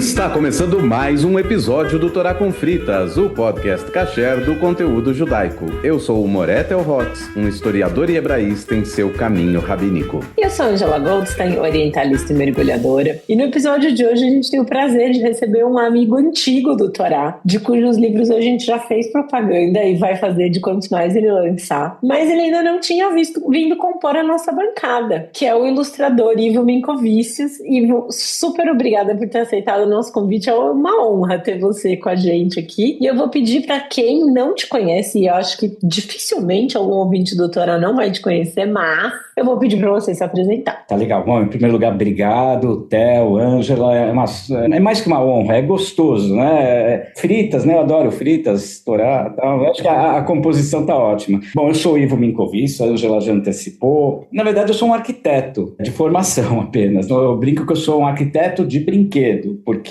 Está começando mais um episódio do Torá com Fritas, o podcast kasher do conteúdo judaico. Eu sou o Moré Telhotz, um historiador e hebraísta em seu caminho rabínico. E eu sou a Angela Goldstein, orientalista e mergulhadora. E no episódio de hoje a gente tem o prazer de receber um amigo antigo do Torá, de cujos livros a gente já fez propaganda e vai fazer de quantos mais ele lançar. Mas ele ainda não tinha vindo compor a nossa bancada, que é o ilustrador Ivo Minkovicius. Ivo, super obrigada por ter aceitado o nosso convite. É uma honra ter você com a gente aqui. E eu vou pedir para quem não te conhece, e eu acho que dificilmente algum ouvinte do Torá não vai te conhecer, mas eu vou pedir para você se apresentar. Tá legal. Bom, em primeiro lugar, obrigado, Theo, Ângela. É mais que uma honra, é gostoso, né? Fritas, né? Eu adoro fritas, Torá. Tá? Eu acho que a composição tá ótima. Bom, eu sou Ivo Minkovicius, a Ângela já antecipou. Na verdade, eu sou um arquiteto de formação apenas. Eu brinco que eu sou um arquiteto de brinquedo, porque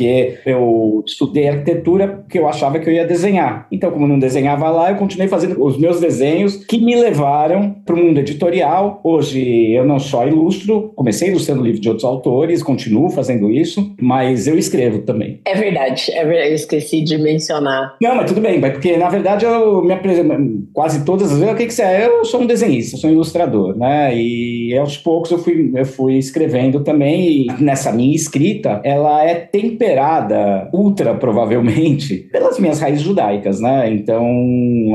eu estudei arquitetura porque eu achava que eu ia desenhar. Então, como não desenhava lá, eu continuei fazendo os meus desenhos que me levaram para o mundo editorial. Hoje eu não só ilustro, comecei ilustrando livros de outros autores, continuo fazendo isso, mas eu escrevo também. É verdade, eu esqueci de mencionar. Não, mas tudo bem, porque na verdade eu me apresento quase todas as vezes, o que você é? Eu sou um desenhista, sou um ilustrador, né? E aos poucos eu fui escrevendo também, e nessa minha escrita, ela é temperada, ultra provavelmente, pelas minhas raízes judaicas, né? Então,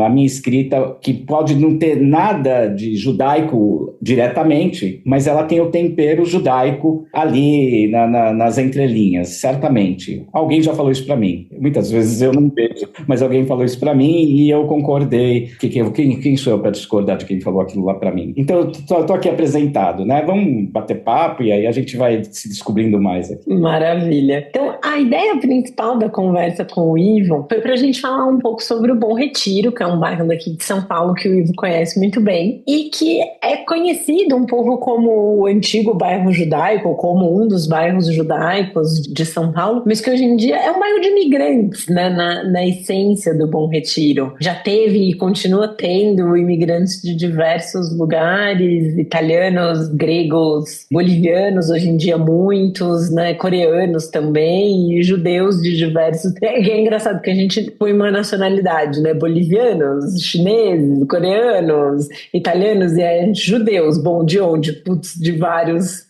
a minha escrita, que pode não ter nada de judaico diretamente, mas ela tem o tempero judaico ali nas entrelinhas, certamente. Alguém já falou isso para mim. Muitas vezes eu não vejo, mas alguém falou isso para mim e eu concordei. Quem sou eu para discordar de quem falou aquilo lá para mim? Então, eu tô aqui apresentado, né? Vamos bater papo e aí a gente vai se descobrindo mais aqui. Maravilha. Então, a ideia principal da conversa com o Ivo foi para a gente falar um pouco sobre o Bom Retiro, que é um bairro daqui de São Paulo que o Ivo conhece muito bem e que é conhecido um pouco como o antigo bairro judaico, como um dos bairros judaicos de São Paulo, mas que hoje em dia é um bairro de imigrantes, né, na essência do Bom Retiro. Já teve e continua tendo imigrantes de diversos lugares, italianos, gregos, bolivianos, hoje em dia muitos, né, coreanos também, e judeus de diversos. É engraçado que a gente põe uma nacionalidade, né, bolivianos, chineses, coreanos, italianos e judeus. Bom, de onde? Putz, de vários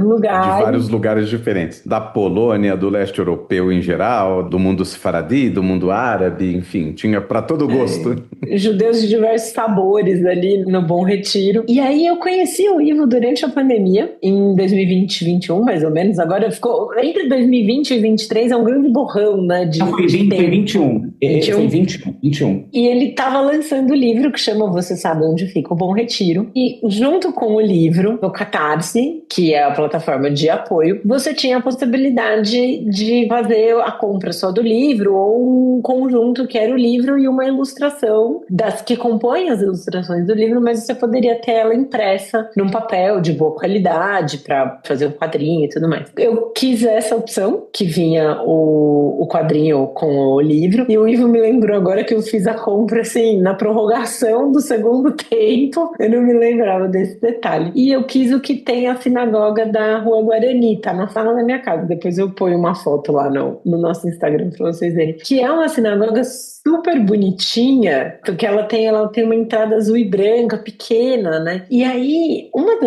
lugares. De vários lugares diferentes. Da Polônia, do leste europeu em geral, do mundo sefaradi, do mundo árabe, enfim, tinha para todo gosto. Judeus de diversos sabores ali no Bom Retiro. E aí eu conheci o Ivo durante a pandemia, em 2020, 2021, mais ou menos. Agora ficou, entre 2020 e 2023 é um grande borrão, né? Foi 21. Foi 21. E ele estava lançando o livro que chama Você Sabe Onde Fica o Bom Retiro. E junto com o livro, no Catarse, que é a plataforma de apoio, você tinha a possibilidade de fazer a compra só do livro ou um conjunto que era o livro e uma ilustração das que compõem as ilustrações do livro, mas você poderia ter ela impressa num papel de boa qualidade para fazer um quadrinho e tudo mais. Eu quis essa opção, que vinha o quadrinho com o livro, e o Ivo me lembrou agora que eu fiz a compra assim, na prorrogação do segundo tempo. Eu não me lembrava desse detalhe. E eu quis o que tem a sinagoga da Rua Guarani, tá na sala da minha casa. Depois eu ponho uma foto lá no nosso Instagram pra vocês verem. Que é uma sinagoga super bonitinha, porque ela tem uma entrada azul e branca, pequena, né? E aí, uma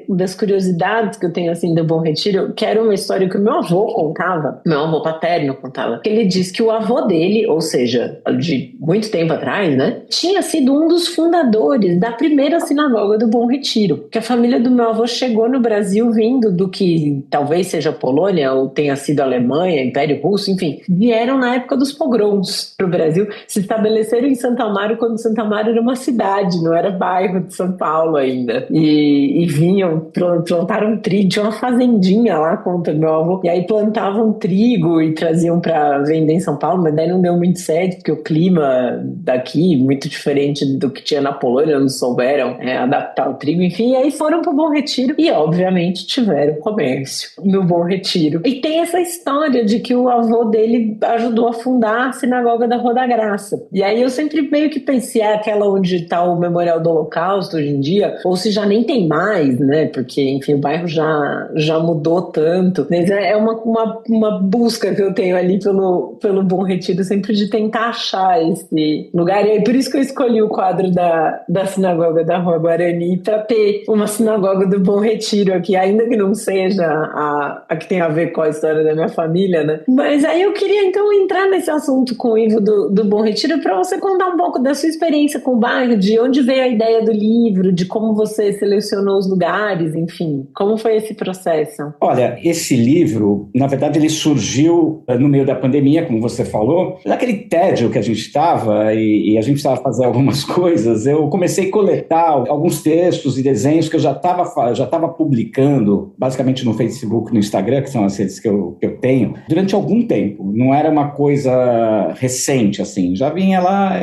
das curiosidades que eu tenho, assim, do Bom Retiro, que era uma história que o meu avô contava, meu avô paterno contava, que ele diz que o avô dele, ou seja, de muito tempo atrás, né, tinha sido um dos fundadores da primeira sinagoga do Bom Retiro, que a família do meu avô chegou no Brasil vindo do que talvez seja Polônia, ou tenha sido Alemanha, Império Russo, enfim, vieram na época dos pogroms pro Brasil, se estabeleceram em Santo Amaro quando Santo Amaro era uma cidade, não era bairro de São Paulo ainda. E vinham, plantaram trigo, tinha uma fazendinha lá, conta meu avô, e aí plantavam trigo e traziam para vender em São Paulo, mas daí não deu muito certo, porque o clima daqui, muito diferente do que tinha na Polônia, não souberam adaptar o trigo, enfim. enfim, aí foram pro Bom Retiro e obviamente tiveram comércio no Bom Retiro. E tem essa história de que o avô dele ajudou a fundar a Sinagoga da Rua da Graça. E aí eu sempre meio que pensei, aquela onde está o Memorial do Holocausto hoje em dia, ou se já nem tem mais, né? Porque, enfim, o bairro já mudou tanto. Mas é uma busca que eu tenho ali pelo Bom Retiro, sempre de tentar achar esse lugar. E aí por isso que eu escolhi o quadro da Sinagoga da Rua Guarani, para ter uma sinagoga do Bom Retiro aqui, ainda que não seja a que tem a ver com a história da minha família, né? Mas aí eu queria então entrar nesse assunto com o Ivo do Bom Retiro, para você contar um pouco da sua experiência com o bairro, de onde veio a ideia do livro, de como você selecionou os lugares, enfim. Como foi esse processo? Olha, esse livro, na verdade, ele surgiu no meio da pandemia, como você falou, naquele tédio que a gente estava e a gente precisava fazer algumas coisas. Eu comecei a coletar alguns textos e desenhos que eu já estava publicando, basicamente no Facebook, no Instagram, que são as redes que eu tenho, durante algum tempo. Não era uma coisa recente, assim. Já vinha lá...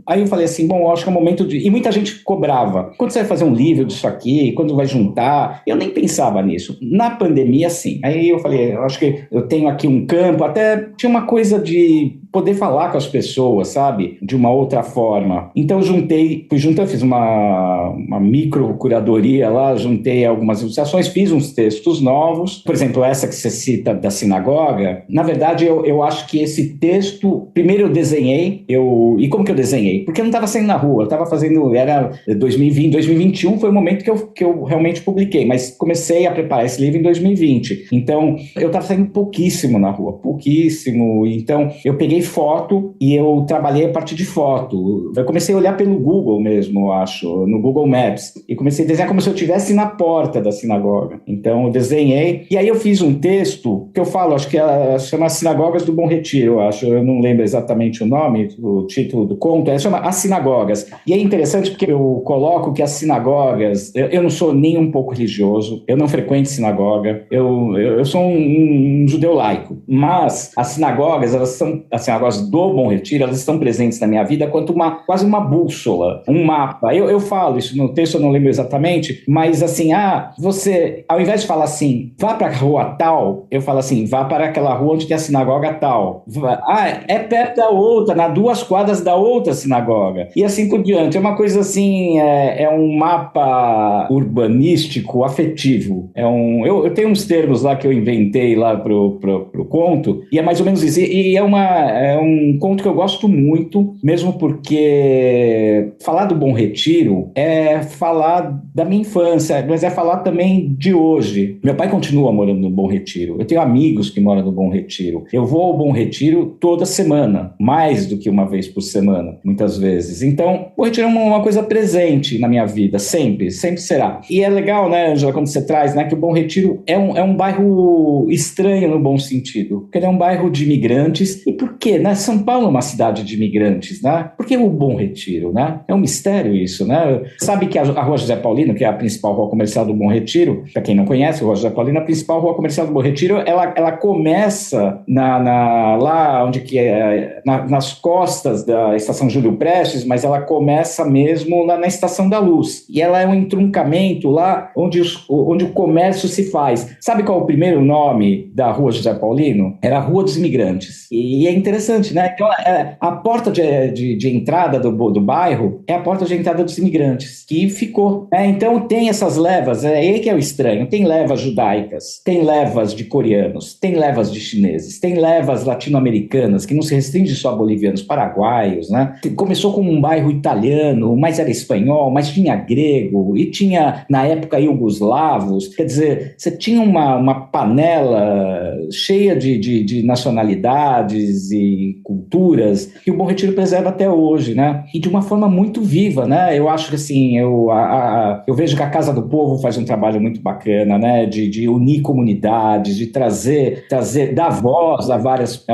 Aí eu falei assim, bom, acho que é o momento de... E muita gente cobrava. Quando você vai fazer um livro disso aqui? Quando vai juntar? Eu nem pensava nisso. Na pandemia, sim. Aí eu falei, eu acho que eu tenho aqui um campo, até tinha uma coisa de poder falar com as pessoas, sabe? De uma outra forma. Então eu fiz uma micro curadoria lá, juntei algumas ilustrações, fiz uns textos novos. Por exemplo, essa que você cita da sinagoga, na verdade eu acho que esse texto, primeiro eu desenhei, e como que eu desenhei? Porque eu não estava saindo na rua, eu estava fazendo, era 2020, 2021 foi o momento que eu realmente publiquei, mas comecei a preparar esse livro em 2020. Então, eu estava saindo pouquíssimo na rua, pouquíssimo. Então, eu peguei foto e eu trabalhei a partir de foto. Eu comecei a olhar pelo Google mesmo, eu acho, no Google Maps, e comecei a desenhar como se eu estivesse na porta da sinagoga. Então, eu desenhei, e aí eu fiz um texto que eu falo, acho que chama Sinagogas do Bom Retiro, eu acho, eu não lembro exatamente o nome, o título do conto, chama As Sinagogas. E é interessante porque eu coloco que as sinagogas, eu não sou nem um pouco religioso, eu não frequento sinagoga, eu sou um judeu laico, mas as sinagogas, as sinagogas do Bom Retiro, elas estão presentes na minha vida quanto quase uma bússola, um mapa. Eu falo isso no texto, eu não lembro exatamente, mas assim, você, ao invés de falar assim, vá para a rua tal, eu falo assim, vá para aquela rua onde tem a sinagoga tal. É perto da outra, nas 2 quadras da outra sinagoga. E assim por diante. É uma coisa assim, é um mapa urbanístico afetivo. Eu tenho uns termos lá que eu inventei lá pro conto, e é mais ou menos isso. E é um conto que eu gosto muito, mesmo porque falar do Bom Retiro é falar da minha infância, mas é falar também de hoje. Meu pai continua morando no Bom Retiro. Eu tenho amigos que moram no Bom Retiro. Eu vou ao Bom Retiro toda semana, mais do que uma vez por semana, muitas vezes. Então, o Retiro é uma coisa presente na minha vida, sempre será. E é legal, né, Angela, quando você traz, né, que o Bom Retiro é um bairro estranho no bom sentido, porque ele é um bairro de imigrantes. E por quê, né? São Paulo é uma cidade de imigrantes, né? Por que o Bom Retiro, né? É um mistério isso, né? Sabe que a Rua José Paulino, que é a principal rua comercial do Bom Retiro, para quem não conhece, a Rua José Paulino, a principal rua comercial do Bom Retiro, ela começa lá onde que é, nas costas da Estação Júlio Prestes, mas ela começa mesmo lá na Estação da Luz. E ela é um entroncamento lá onde o comércio se faz. Sabe qual é o primeiro nome da Rua José Paulino? Era a Rua dos Imigrantes. E é interessante, né? Então, a porta de entrada do bairro é a porta de entrada dos imigrantes, que ficou. Então, tem essas levas, aí que é o estranho. Tem levas judaicas, tem levas de coreanos, tem levas de chineses, tem levas latino-americanas, que não se restringe só a bolivianos, paraguaios, né? Começou com um bairro italiano, mas era espanhol, mas tinha grego, e tinha, na época, iugoslavos. Quer dizer, você tinha uma panela cheia de nacionalidades e culturas que o Bom Retiro preserva até hoje, né? E de uma forma muito viva, né? Eu acho que, assim, eu vejo que a Casa do Povo faz um trabalho muito bacana, né? De unir comunidades, de dar voz a várias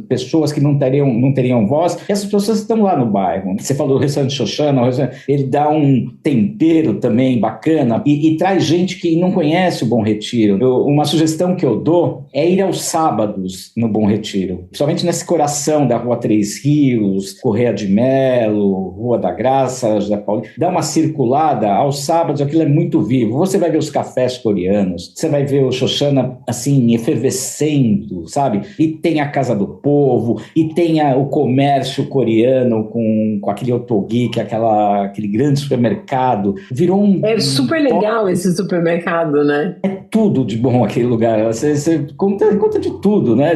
pessoas que não teriam voz. E essas pessoas estão lá no bairro. Você falou do restaurante Xoxana, ele dá um tempero também bacana e traz gente que não conhece o Bom Retiro. Uma sugestão que eu dou é ir aos sábados no Bom Retiro, principalmente nesse nesse coração da Rua Três Rios, Correia de Melo, Rua da Graça, José Paulo, dá uma circulada, aos sábados aquilo é muito vivo. Você vai ver os cafés coreanos, você vai ver o Xoxana, assim, efervescendo, sabe? E tem a Casa do Povo, e tem o comércio coreano com aquele Otogi, que é aquele grande supermercado. Virou É super legal esse supermercado, né? É tudo de bom aquele lugar. Você conta de tudo, né?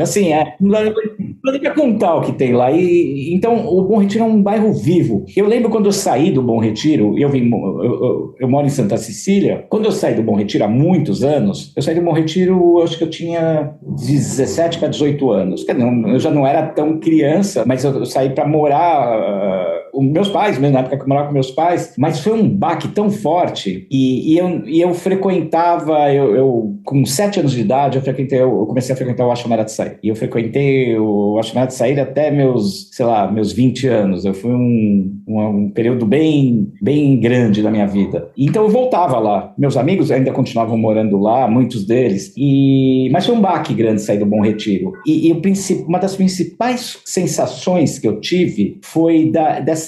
Assim, não dá nem pra contar o que tem lá. Então, o Bom Retiro é um bairro vivo. Eu lembro quando eu saí do Bom Retiro, eu moro em Santa Cecília. Quando eu saí do Bom Retiro há muitos anos, eu saí do Bom Retiro, acho que eu tinha 17 para 18 anos. Eu já não era tão criança, mas eu saí para morar... meus pais, mesmo na época que eu morava com meus pais, mas foi um baque tão forte, e eu frequentava, com 7 anos de idade, eu comecei a frequentar o Axamara de Saíra, e eu frequentei o Axamara de Saíra até meus 20 anos, eu fui um período bem, bem grande da minha vida, então eu voltava lá, meus amigos ainda continuavam morando lá, muitos deles, mas foi um baque grande sair do Bom Retiro, e uma das principais sensações que eu tive foi dessa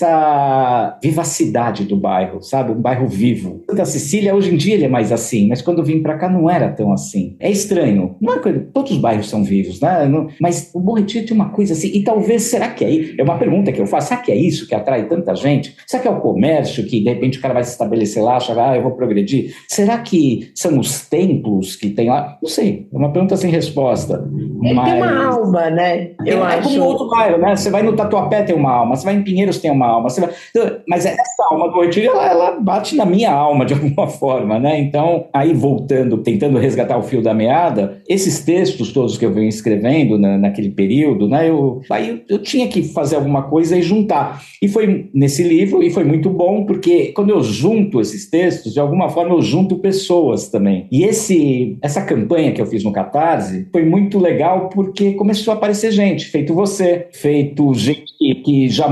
vivacidade do bairro, sabe? Um bairro vivo. Santa Cecília, hoje em dia, ele é mais assim, mas quando eu vim pra cá não era tão assim. É estranho. Não é coisa, todos os bairros são vivos, né? Mas o Bom Retiro tem uma coisa assim, e talvez, será que é uma pergunta que eu faço, será que é isso que atrai tanta gente? Será que é o comércio que, de repente, o cara vai se estabelecer lá, achar, eu vou progredir? Será que são os templos que tem lá? Não sei, é uma pergunta sem resposta. Mas... tem uma alma, né? Eu acho. Como outro bairro, né? Você vai no Tatuapé, tem uma alma, você vai em Pinheiros, tem uma alma, mas essa alma do Retiro, ela bate na minha alma de alguma forma, né? Então, aí voltando, tentando resgatar o fio da meada, esses textos todos que eu venho escrevendo naquele período, né? Eu tinha que fazer alguma coisa e juntar. E foi nesse livro, e foi muito bom, porque quando eu junto esses textos, de alguma forma eu junto pessoas também. E essa campanha que eu fiz no Catarse foi muito legal, porque começou a aparecer gente, feito você, feito gente que já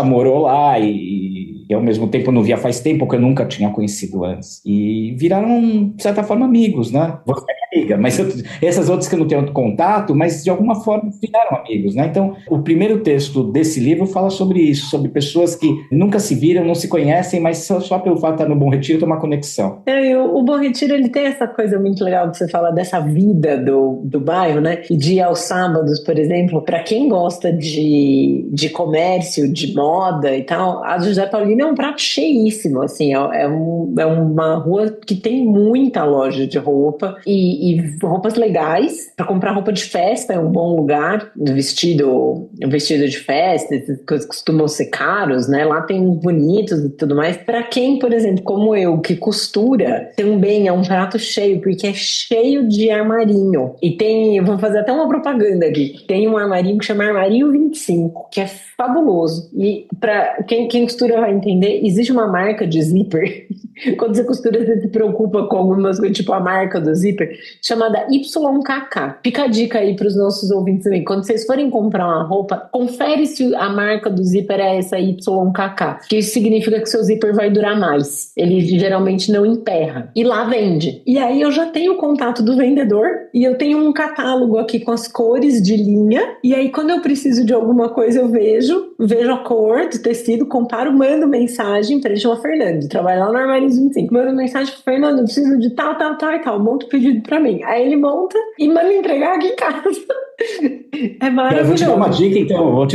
morou lá e ao mesmo tempo não via faz tempo, que eu nunca tinha conhecido antes. E viraram, de certa forma, amigos, né? Você é amiga, mas essas outras que eu não tenho contato, mas de alguma forma viraram amigos, né? Então, o primeiro texto desse livro fala sobre isso, sobre pessoas que nunca se viram, não se conhecem, mas só pelo fato de estar no Bom Retiro tem uma conexão. O Bom Retiro, ele tem essa coisa muito legal que você fala dessa vida do bairro, né? E de ir aos sábados, por exemplo, para quem gosta de comércio, de moda e tal, a José Paulino é um prato cheíssimo, assim, é uma rua que tem muita loja de roupa e roupas legais. Para comprar roupa de festa é um bom lugar, vestido de festa, essas coisas costumam ser caros, né? Lá tem uns bonitos e tudo mais. Para quem, por exemplo, como eu, que costura, também é um prato cheio, porque é cheio de armarinho. E eu vou fazer até uma propaganda aqui. Tem um armarinho que chama Armarinho 25, que é fabuloso. E para quem costura vai entender, existe uma marca de zíper. Quando você costura, você se preocupa com algumas coisas, tipo a marca do zíper, chamada YKK. Fica a dica aí para os nossos ouvintes também. Quando vocês forem comprar uma roupa, confere se a marca do zíper é essa YKK, que isso significa que seu zíper vai durar mais. Ele geralmente não emperra. E lá vende. E aí eu já tenho o contato do vendedor e eu tenho um catálogo aqui com as cores de linha. E aí quando eu preciso de alguma coisa, eu vejo a cor do tecido, comparo, mando mensagem para ele, chama Fernando, trabalha lá no Armarinho 25. Manda mensagem pro Fernando, eu preciso de tal e tal, monta o pedido pra mim. Aí ele monta e manda entregar aqui em casa. É maravilhoso. Eu vou te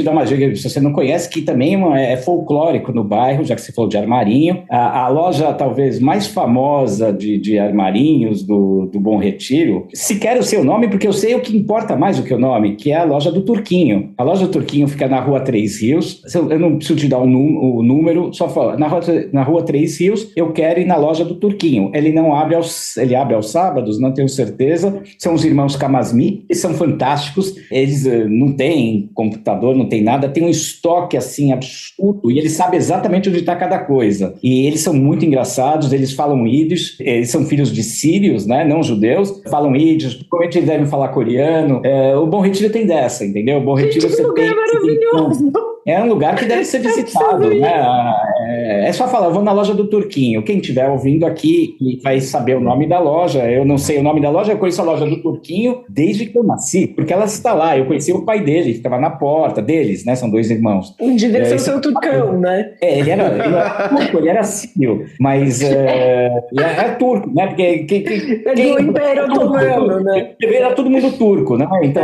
dar uma dica, então, se você não conhece, que também é folclórico no bairro, já que você falou de armarinho. A loja talvez mais famosa de armarinhos do Bom Retiro, sequer o seu nome, porque eu sei o que importa mais do que o nome, que é a loja do Turquinho. A loja do Turquinho fica na Rua Três Rios. Eu não preciso te dar o número, só fala, na Rua Três Rios, eu quero ir na loja do Turquinho. Ele abre aos sábados, não tenho certeza. São os irmãos Camasmi, que são fantásticos. Eles não têm computador, não tem nada, tem um estoque assim absurdo e eles sabem exatamente onde está cada coisa. E eles são muito engraçados, eles falam ídis, eles são filhos de sírios, né, não judeus, falam ídis, provavelmente eles devem falar coreano. O Bom Retiro tem dessa, entendeu? O Bom Retiro você tem... maravilhoso! É um lugar que deve ser visitado, né? É só falar, eu vou na loja do Turquinho. Quem estiver ouvindo aqui e vai saber o nome da loja, eu não sei o nome da loja, eu conheço a loja do Turquinho desde que eu nasci, porque ela está lá. Eu conheci o pai dele, que ficava na porta deles, né? São 2 irmãos. Devia ser o seu Turcão, né? Ele era turco, ele era sírio, mas é turco, né? Porque do Império Otomano, né? Era todo mundo turco, né? Então,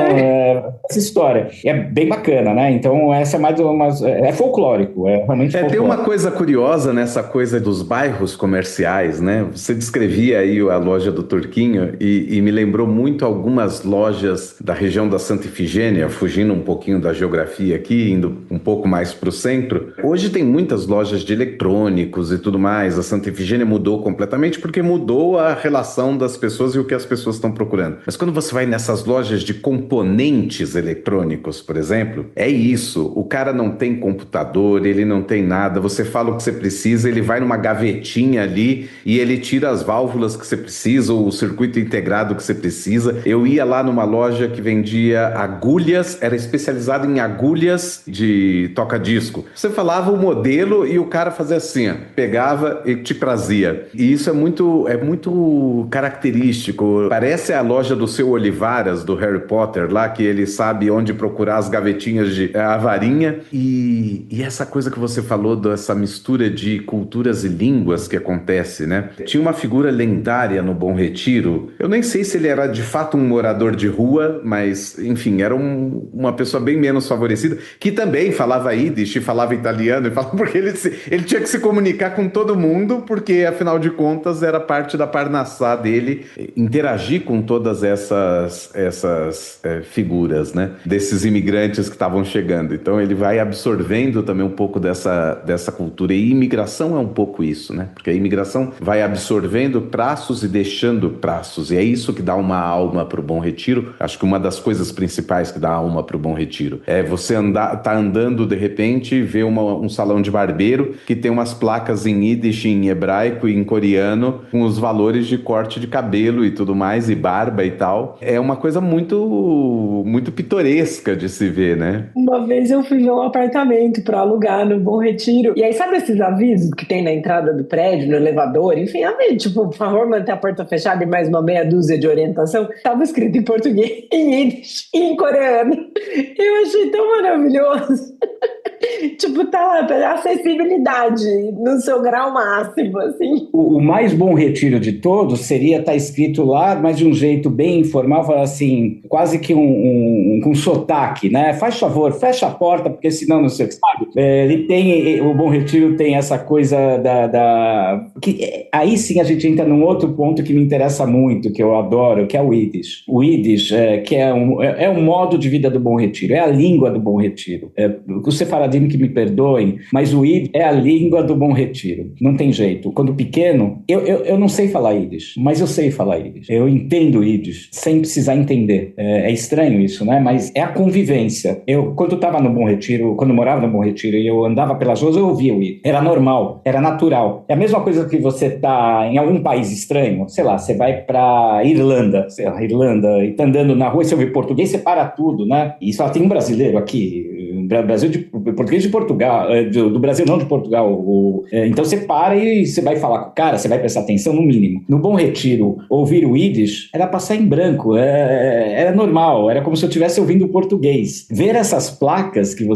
essa história é bem bacana, né? Então, essa é mais é folclórico, é realmente folclórico. Tem uma coisa curiosa nessa coisa dos bairros comerciais, né? Você descrevia aí a loja do Turquinho e me lembrou muito algumas lojas da região da Santa Ifigênia, fugindo um pouquinho da geografia aqui, indo um pouco mais para o centro. Hoje tem muitas lojas de eletrônicos e tudo mais. A Santa Ifigênia mudou completamente porque mudou a relação das pessoas e o que as pessoas estão procurando. Mas quando você vai nessas lojas de componentes eletrônicos, por exemplo, é isso. O cara não tem computador, ele não tem nada. Você fala o que você precisa, ele vai numa gavetinha ali e ele tira as válvulas que você precisa, ou o circuito integrado que você precisa. Eu ia lá numa loja que vendia agulhas, era especializado em agulhas de toca-disco. Você falava o modelo e o cara fazia assim, ó, pegava e te trazia. E isso é muito característico. Parece a loja do seu Olivaras, do Harry Potter, lá que ele sabe onde procurar as gavetinhas de a varinha. E essa coisa que você falou dessa mistura de culturas e línguas que acontece, né? Tinha uma figura lendária no Bom Retiro. Eu nem sei se ele era de fato um morador de rua, mas, enfim, era uma pessoa bem menos favorecida, que também falava Yiddish, falava italiano, porque ele tinha que se comunicar com todo mundo, porque, afinal de contas, era parte da parnassá dele interagir com todas essas figuras, né? Desses imigrantes que estavam chegando. Então, ele vai absorvendo também um pouco dessa cultura. E imigração é um pouco isso, né? Porque a imigração vai absorvendo traços e deixando traços. E é isso que dá uma alma para o Bom Retiro. Acho que uma das coisas principais que dá alma para o Bom Retiro é você tá andando de repente e ver um salão de barbeiro que tem umas placas em Yiddish, em hebraico e em coreano com os valores de corte de cabelo e tudo mais, e barba e tal. É uma coisa muito, muito pitoresca de se ver, né? Uma vez eu fui ver um apartamento para alugar no Bom Retiro. E aí, sabe esses avisos que tem na entrada do prédio, no elevador? Enfim, tipo, por favor, manter a porta fechada e mais uma meia dúzia de orientação. Tava escrito em português, em Yiddish e em coreano. Eu achei tão maravilhoso. Tipo, tá lá, acessibilidade no seu grau máximo, assim. O mais Bom Retiro de todos seria estar escrito lá, mas de um jeito bem informal, falar assim, quase que com sotaque, né? Faz favor, fecha a porta, porque senão não sei o que sabe. O Bom Retiro tem essa coisa que aí sim a gente entra num outro ponto que me interessa muito, que eu adoro, que é o Yiddish. O Yiddish, que é um modo de vida do Bom Retiro, é a língua do Bom Retiro. O Sefaradim que me perdoem, mas o Yiddish é a língua do Bom Retiro. Não tem jeito. Quando pequeno, eu não sei falar Yiddish, mas eu sei falar Yiddish. Eu entendo Yiddish, sem precisar entender. É estranho isso, né? Mas é a convivência. Quando eu estava no Bom Retiro, quando eu morava no Bom Retiro e eu andava pelas ruas, eu ouvia o Yiddish. Era normal, era natural. É a mesma coisa que você tá em algum país estranho, sei lá, você vai pra Irlanda, e tá andando na rua e você ouve português, você para tudo, né? E só tem um brasileiro aqui, português de Portugal, do Brasil, não de Portugal. Então você para e você vai falar com o cara, você vai prestar atenção no mínimo. No Bom Retiro, ouvir o Yiddish era passar em branco, era normal, era como se eu estivesse ouvindo o português. Ver essas placas que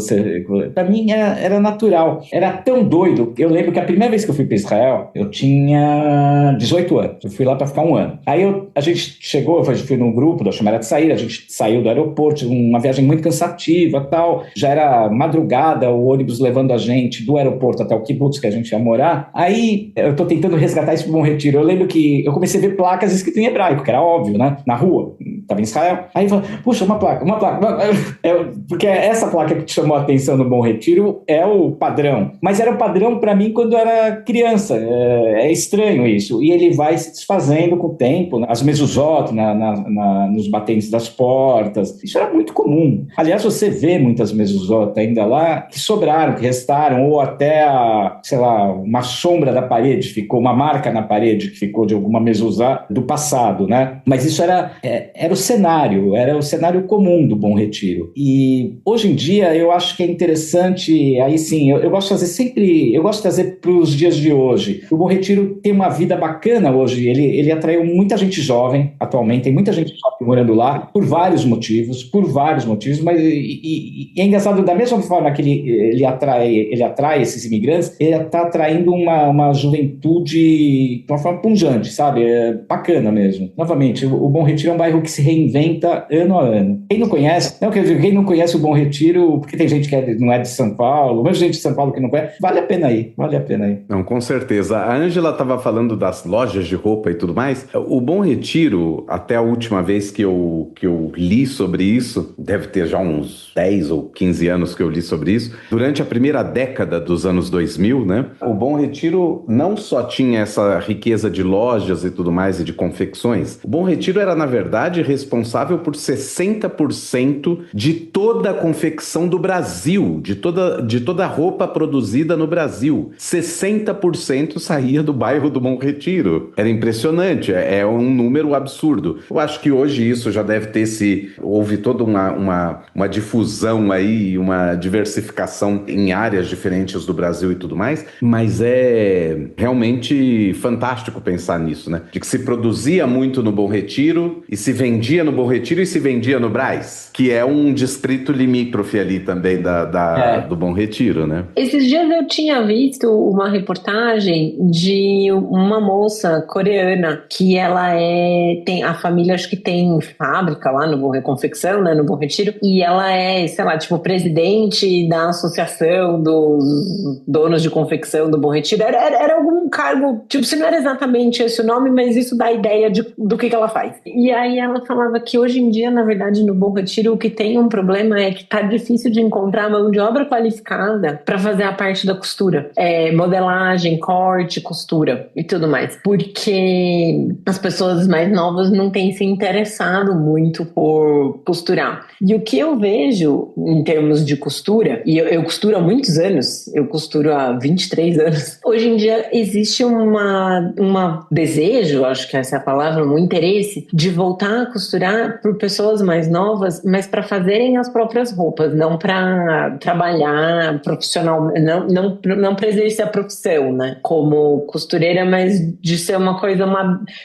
para mim era natural, era tão doido. Eu lembro que a primeira vez que eu fui para Israel, eu tinha 18 anos, eu fui lá para ficar um ano. Aí a gente chegou, eu fui num grupo da Chamada de Sair, a gente saiu do aeroporto, uma viagem muito cansativa e tal, já era madrugada, o ônibus levando a gente do aeroporto até o kibbutz que a gente ia morar. Aí eu tô tentando resgatar isso pro Bom Retiro. Eu lembro que eu comecei a ver placas escritas em hebraico, que era óbvio, né? Na rua, tava em Israel. Aí eu falei, puxa, uma placa. Porque essa placa que te chamou a atenção no Bom Retiro é o padrão. Mas era o padrão para mim quando eu era criança. É estranho isso. E ele vai se desfazendo com o tempo, né? As mezuzot nos batentes das portas. Isso era muito comum. Aliás, você vê muitas mezuzot ainda lá que sobraram, que restaram, ou até uma sombra da parede ficou, uma marca na parede que ficou de alguma mezuzá do passado, né? Mas isso era o era o cenário comum do Bom Retiro. E hoje em dia eu acho que é interessante, aí sim, eu gosto de fazer sempre, eu gosto de trazer para os dias de hoje. O Bom Retiro tem uma vida bacana hoje, ele atraiu muita gente jovem atualmente, tem muita gente jovem morando lá, por vários motivos, mas e é engraçado, da mesma forma que ele atrai esses imigrantes, ele está atraindo uma juventude de uma forma pungente, sabe? É bacana mesmo. Novamente, o Bom Retiro é um bairro que se reinventa ano a ano. Quem não conhece, quem não conhece o Bom Retiro, porque tem gente que não é de São Paulo, mesmo gente de São Paulo que não conhece, vale a pena ir. Não, com certeza. A Ângela estava falando das lojas de roupa e tudo mais. O Bom Retiro, até a última vez que eu li sobre isso, deve ter já uns 10 ou 15 anos que eu li sobre isso, durante a primeira década dos anos 2000, né? O Bom Retiro não só tinha essa riqueza de lojas e tudo mais e de confecções. O Bom Retiro era, na verdade, responsável por 60% de toda a confecção do Brasil, de toda a roupa produzida no Brasil. 60% saía do bairro do Bom Retiro. Era impressionante, é um número absurdo. Eu acho que hoje isso já deve ter houve toda uma difusão aí, uma diversificação em áreas diferentes do Brasil e tudo mais, mas é realmente fantástico pensar nisso, né? De que se produzia muito no Bom Retiro e se vendia no Bom Retiro e se vendia no Brás, que é um distrito limítrofe ali também do Bom Retiro, né? Esses dias eu tinha visto uma reportagem de uma moça coreana que ela tem a família, acho que tem fábrica lá no Confecção, né, no Bom Retiro, e ela é, sei lá, tipo, presidente da associação dos donos de confecção do Bom Retiro. Era algum cargo, tipo, se não era exatamente esse o nome, mas isso dá ideia do que ela faz. E aí ela falava que hoje em dia, na verdade, no Bom Retiro, o que tem um problema é que tá difícil de encontrar mão de obra qualificada para fazer a parte da costura. Modelagem, corte, costura e tudo mais. Porque as pessoas mais novas não têm se interessado muito por costurar. E o que eu vejo em termos de costura, e eu costuro há muitos anos, eu costuro há 23 anos, hoje em dia existe uma desejo, acho que essa é a palavra, um interesse de voltar a costurar por pessoas mais novas, mas para fazerem as próprias roupas, não para trabalhar profissional, não para exercer a profissão, né? Como costureira, mas de ser uma coisa,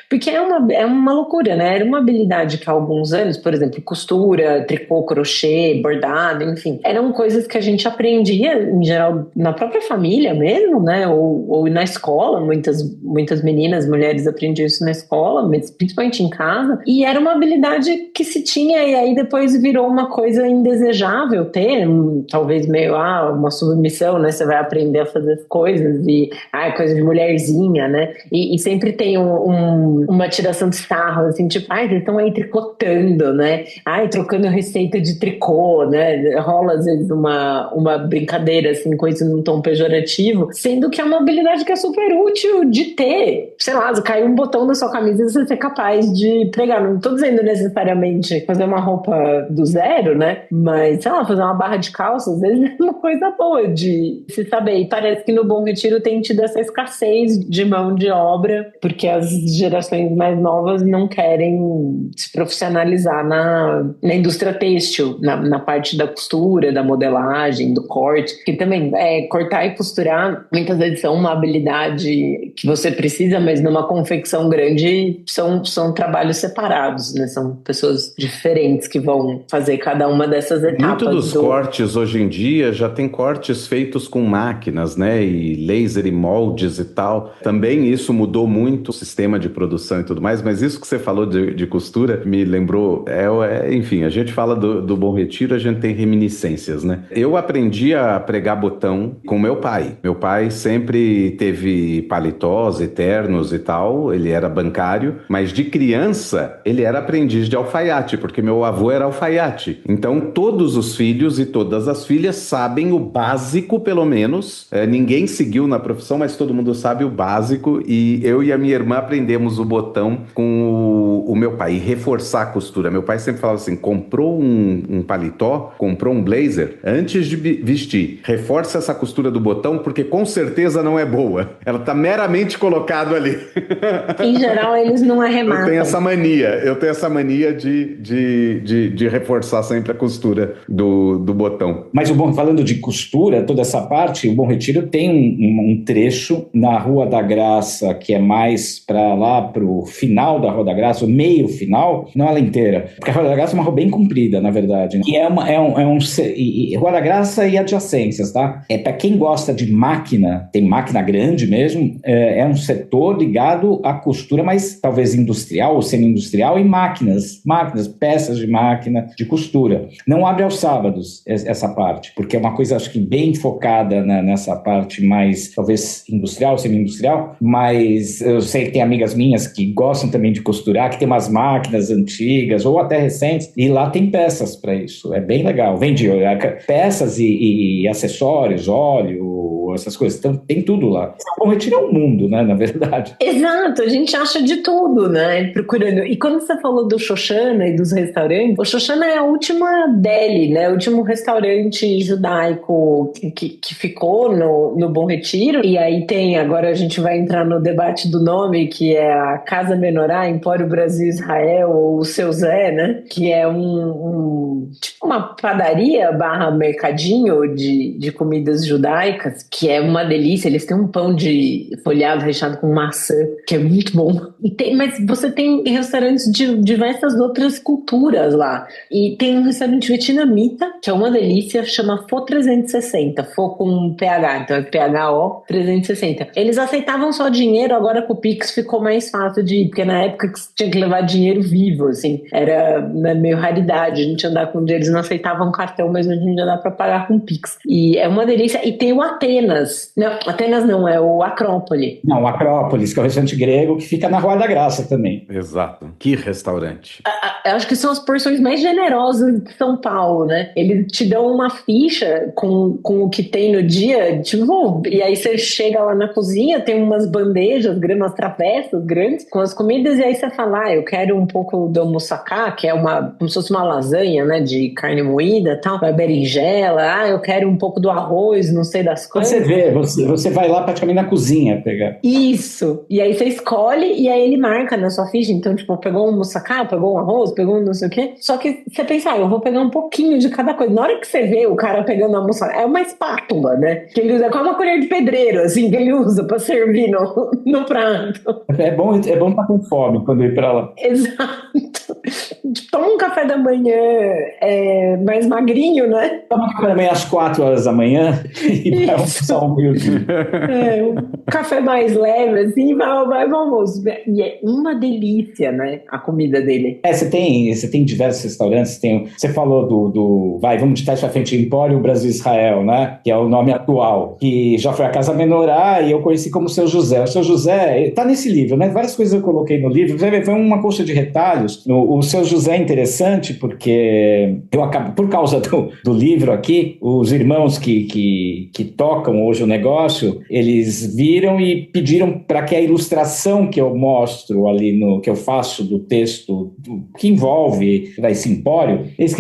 porque é uma loucura, né? Era uma habilidade que há alguns anos, por exemplo, costura, tricô, crochê, bordado, enfim, eram coisas que a gente aprendia, em geral, na própria família mesmo, né? Ou na escola, muitas meninas, mulheres aprendiam isso na escola, mas principalmente em casa, e era uma habilidade que se tinha, e aí depois virou uma coisa indesejável ter, talvez meio, uma submissão, né? Você vai aprender a fazer as coisas, e coisa de mulherzinha, né? E sempre tem uma tiração de sarro, assim, tipo, vocês estão aí tricotando, né? Trocando receita de tricô, né? Rola às vezes uma brincadeira, assim, com isso num tom pejorativo, sendo que é uma habilidade que é super útil de ter. Sei lá, caiu um botão na sua camisa e você ser capaz de pregar. Não tô dizendo necessariamente fazer uma roupa do zero, né? Mas, sei lá, fazer uma barra de calça, às vezes é uma coisa boa de se saber. E parece que no Bom Retiro tem tido essa escassez de mão de obra, porque as gerações mais novas não querem se profissionalizar na indústria têxtil, na parte da costura, da modelagem, do corte, que também cortar e costurar muitas vezes são uma habilidade que você precisa, mas numa confecção grande são trabalhos separados, né? São pessoas diferentes que vão fazer cada uma dessas etapas. Muito dos cortes hoje em dia já tem cortes feitos com máquinas, né? E laser e moldes e tal. Também isso mudou muito o sistema de produção e tudo mais, mas isso que você falou de costura me lembrou, enfim, a gente fala do Bom Retiro, a gente tem reminiscências, né? Eu aprendi a pregar botão com meu pai. Meu pai sempre teve paletós, ternos e tal, ele era bancário, mas de criança ele era aprendiz de alfaiate, porque meu avô era alfaiate. Então todos os filhos e todas as filhas sabem o básico, pelo menos. Ninguém seguiu na profissão, mas todo mundo sabe o básico, e eu e a minha irmã aprendemos o botão com o meu pai e reforçar a costura. Meu pai sempre falava assim, comprou um paletó, comprou um blazer, antes de vestir, reforça essa costura do botão, porque com certeza não é boa. Ela tá meramente colocado ali. Em geral, eles não arrematam. Eu tenho essa mania de reforçar sempre a costura do botão. Mas falando de costura, toda essa parte, o Bom Retiro tem um trecho na Rua da Graça, que é mais para lá, para o final da Rua da Graça, o meio final, não ela inteira, porque a Rua da Graça é uma rua bem comprida, na verdade, né? E Rua da Graça e adjacências, tá? Para quem gosta de máquina, tem máquina grande mesmo, é um setor ligado à costura, mas talvez industrial ou semi-industrial, e máquinas, peças de máquina de costura. Não abre aos sábados essa parte, porque é uma coisa, acho que bem focada nessa parte mais, talvez, industrial, semi-industrial, mas eu sei que tem amigas minhas que gostam também de costurar, que tem umas máquinas antigas ou até recentes, e lá tem peças para isso, é bem legal. Vende peças e acessórios, óleo, essas coisas, então tem tudo lá. O Bom Retiro é um mundo, né, na verdade. Exato, a gente acha de tudo, né, procurando. E quando você falou do Xoxana e dos restaurantes, o Xoxana é a última deli, né, o último restaurante judaico que ficou no Bom Retiro. E aí tem, agora a gente vai entrar no debate do nome, que é a Casa Menorá, Empório Brasil Israel, ou o Seu Zé, né, que é tipo uma padaria / mercadinho de comidas judaicas, que é uma delícia. Eles têm um pão de folhado recheado com maçã, que é muito bom. Mas você tem restaurantes de diversas outras culturas lá. E tem um restaurante vietnamita, que é uma delícia, chama Pho 360. Pho com PH, então é PHO 360. Eles aceitavam só dinheiro, agora com o Pix ficou mais fácil de ir, porque na época que você tinha que levar dinheiro vivo, assim, era meio raridade, a gente andar com dinheiro, eles não aceitavam cartão, mas hoje em dia dá pra pagar com Pix. E é uma delícia. E tem o Atenas. Não, Atenas não, é o Acrópole. Não, o Acrópolis, que é o restaurante grego, que fica na Rua da Graça também. Exato. Que restaurante. Eu acho que são as porções mais generosas de São Paulo, né? Eles te dão uma ficha com o que tem no dia, tipo, e aí você chega lá na cozinha, tem umas bandejas, umas travessas grandes com as comidas, e aí você fala, eu quero um pouco do moussaka, que é como se fosse uma lasanha, né, de carne moída e tal, uma berinjela, eu quero um pouco do arroz, não sei das coisas. Você vai lá praticamente na cozinha pegar. Isso. E aí você escolhe e aí ele marca na sua ficha. Então, tipo, pegou um moussaka, pegou um arroz, pegou um não sei o quê. Só que você pensa, eu vou pegar um pouquinho de cada coisa. Na hora que você vê o cara pegando a moussaka, é uma espátula, né? Que ele usa como uma colher de pedreiro, assim, que ele usa pra servir no prato. É bom estar com fome quando ir pra lá. Exato. Toma um café da manhã mais magrinho, né? Toma um café da manhã às 4 horas da manhã e vai almoçar um meio-dia. Um café mais leve, assim, vai pro almoço. E é uma delícia, né? A comida dele. Você tem diversos restaurantes. Você falou vamos ditar isso à frente, Empório Brasil Israel, né? Que é o nome atual, que já foi a Casa Menorá e eu conheci como Seu José. O Seu José tá nesse livro, né? Várias coisas eu coloquei no livro. Você vê, foi uma colcha de retalhos. O Seu José é interessante porque eu acabo, por causa do livro aqui, os irmãos que tocam hoje o negócio, eles viram e pediram para que a ilustração que eu mostro ali, que eu faço do texto, que envolve esse empório, eles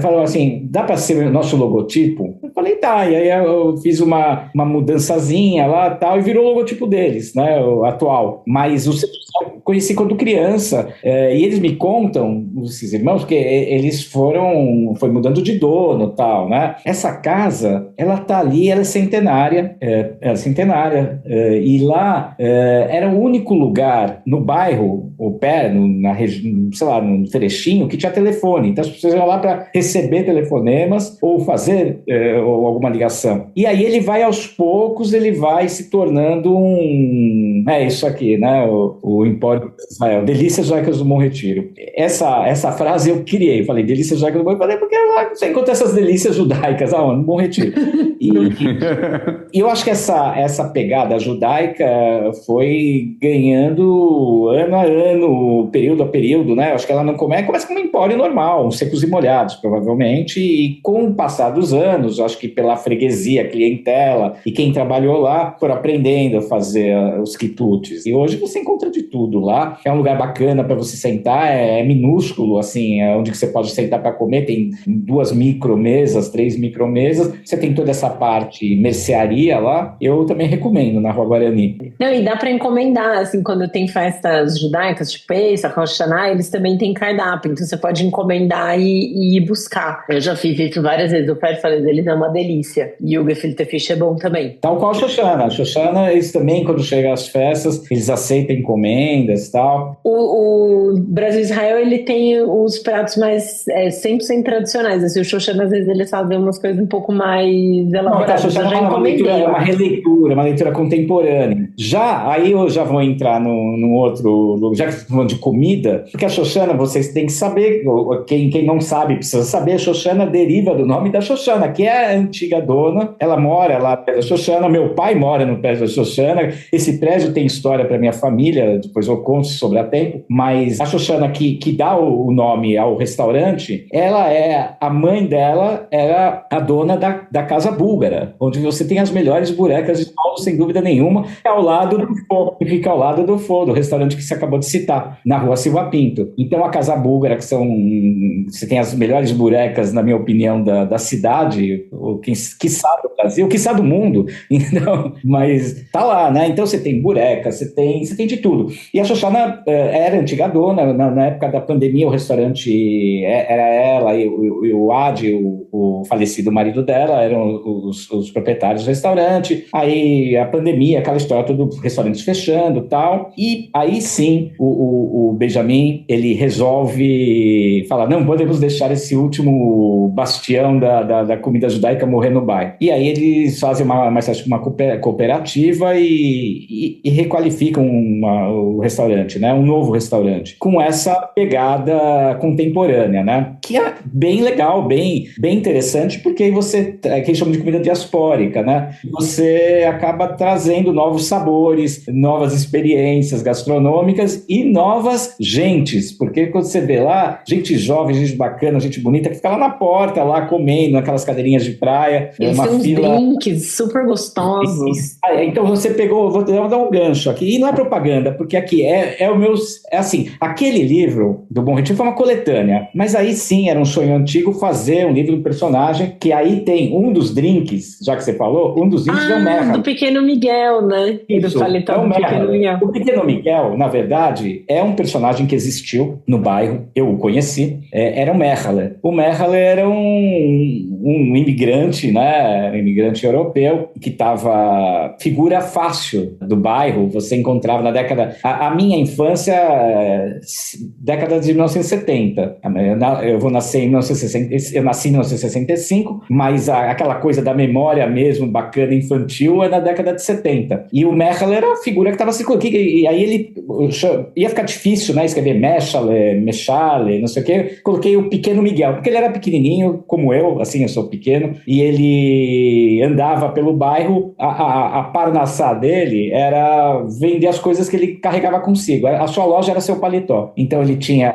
falaram assim, dá para ser o nosso logotipo? Eu falei, tá, e aí eu fiz uma mudançazinha lá tal, e virou o logotipo deles, né, o atual. Mas eu conheci quando criança, e eles me contam, esses irmãos, que eles foi mudando de dono tal, né? Essa casa, ela tá ali, ela é centenária, e lá era o único lugar no bairro, ou na região, sei lá, no Terechinho, que tinha telefone. Então as pessoas iam lá para receber telefonemas ou fazer ou alguma ligação. E aí ele vai aos poucos, ele vai se tornando isso aqui, né? O Empório Israel, Delícias Judaicas do Bom Retiro. Essa frase eu criei, eu falei Delícias Judaicas do Bom Retiro, porque lá você encontra essas delícias judaicas no Bom Retiro. E eu acho que essa pegada judaica foi ganhando ano a ano, período a período, né? Eu acho que ela não começa como um empório normal, secos e molhados, provavelmente, e com o passar dos anos, eu acho que pela freguesia, clientela, e quem trabalhou lá foram aprendendo a fazer os quitutes. E hoje você encontra de tudo lá. É um lugar bacana para você sentar, é minúsculo, assim, é onde que você pode sentar para comer. Tem 2 micromesas, 3 micromesas. Você tem toda essa parte mercearia lá. Eu também recomendo na Rua Guarani. Não, e dá para encomendar, assim, quando tem festas judaicas, tipo Pesach, Rosh Hashanah, eles também têm cardápio, então você pode encomendar e ir buscar. Eu já fiz isso várias vezes, o Perfares deles é uma delícia. E o Gefilte Fish é bom também. Tal qual a Shoshana. A Shoshana, eles também, quando chegam às festas, eles aceitam encomendas e tal. O Brasil Israel, ele tem os pratos mais 100% tradicionais. Assim, o Shoshana, às vezes, eles fazem umas coisas um pouco mais elaboradas. Não, a Shoshana é uma releitura, uma leitura contemporânea. Aí eu já vou entrar no outro, já que estamos falando de comida, porque a Shoshana, vocês têm que saber, quem não sabe precisa saber, a Shoshana deriva do nome da Shoshana, que é a antiga dona, ela mora lá perto da Shoshana, meu pai mora no prédio da Shoshana, esse prédio tem história para minha família, depois eu conto se sobrar tempo, mas a Shoshana que dá o nome ao restaurante, a mãe dela era a dona da Casa Búlgara, onde você tem as melhores burecas de Paulo, sem dúvida nenhuma, ao lado do Fô, que fica ao lado do Fô, do restaurante que você acabou de citar, na Rua Silva Pinto. Então a Casa Búlgara, você tem as melhores burecas, na minha opinião, da cidade, ou quiçá do Brasil, quiçá do mundo, então, mas tá lá, né? Então você tem bureca, você tem de tudo. E a Shoshana era antiga dona, na época da pandemia o restaurante era ela e o Adi, o falecido marido dela, eram os proprietários do restaurante. Aí a pandemia, aquela história, todo restaurantes fechando e tal, e aí sim o Benjamin, ele resolve falar, não podemos deixar esse último bastião da comida judaica morrer no bairro. E aí eles fazem uma cooperativa e requalificam o restaurante, né? Um novo restaurante, com essa pegada contemporânea, né? Que é bem legal, bem interessante, porque aí você, que eles chamam de comida diaspórica, né? Você acaba trazendo novos sabores, novas experiências gastronômicas e novas gentes, porque quando você vê lá, gente jovem, gente bacana, gente bonita, que fica lá na porta, lá comendo, naquelas cadeirinhas de praia. Eles têm uns drinks super gostosos. Então você pegou, vou dar um gancho aqui, e não é propaganda, porque aqui é assim, aquele livro do Bom Retiro foi uma coletânea, mas aí sim era um sonho antigo fazer um livro do personagem, que aí tem um dos drinks, já que você falou, um dos drinks é o Merra. Do Pequeno Miguel, né? Isso, do paletó do Pequeno Miguel. O Pequeno Miguel, na verdade, é um personagem que existiu no bairro, eu o conheci, era o Merhaler. O Merhaler era um imigrante, né? Um imigrante europeu, que estava figura fácil do bairro, você encontrava na década... A minha infância, década de 1970. Eu vou nascer em 1960, eu nasci em 1965, mas aquela coisa da memória mesmo, bacana, infantil, é na década de 70. E o Merhaler era a figura que estava se colocando. E aí ele... Ia ficar difícil, né? Escrever Mechale, não sei o quê. Coloquei o Pequeno Miguel, porque ele era pequenininho, como eu, assim, eu sou pequeno, e ele andava pelo bairro, a parnassá dele era vender as coisas que ele carregava consigo. A sua loja era seu paletó. Então ele tinha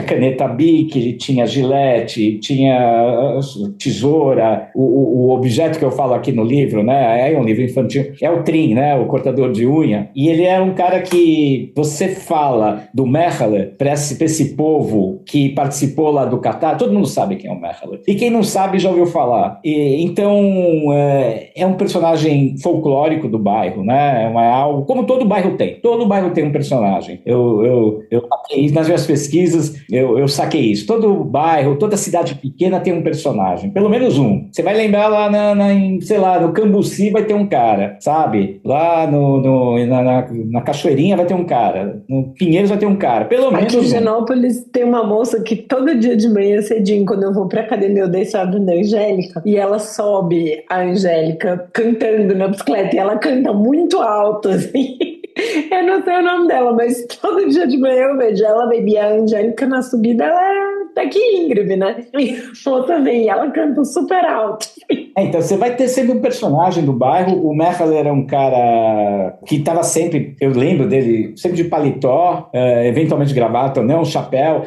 caneta Bic, ele tinha gilete, tinha tesoura, o objeto que eu falo aqui no livro, né, é um livro infantil, é o trim, né, o cortador de unha, e ele é um cara que você fala do Merhaler para esse povo que participou lá do Catar, todo mundo sabe quem é o Merhaler, e quem não sabe já ouviu falar. Então é um personagem folclórico do bairro, né, é algo, como todo bairro tem um personagem. Eu nas minhas pesquisas eu saquei isso. Todo bairro, toda cidade pequena tem um personagem, pelo menos um. Você vai lembrar lá sei lá, no Cambuci vai ter um cara, sabe? Lá na Cachoeirinha vai ter um cara, no Pinheiros vai ter um cara, pelo menos aqui em Higienópolis tem uma moça que todo dia de manhã cedinho, quando eu vou pra academia, eu deixo a Bruna Angélica, e ela sobe a Angélica cantando na bicicleta, e ela canta muito alto, assim. Eu não sei o nome dela, mas todo dia de manhã eu vejo ela, baby, a Angélica na subida, ela é daqui íngreme, né? E a moça vem, ela canta super alto. Então você vai ter sempre um personagem do bairro. O Merhaler era um cara que estava sempre, eu lembro dele, sempre de paletó, eventualmente gravata, não, chapéu,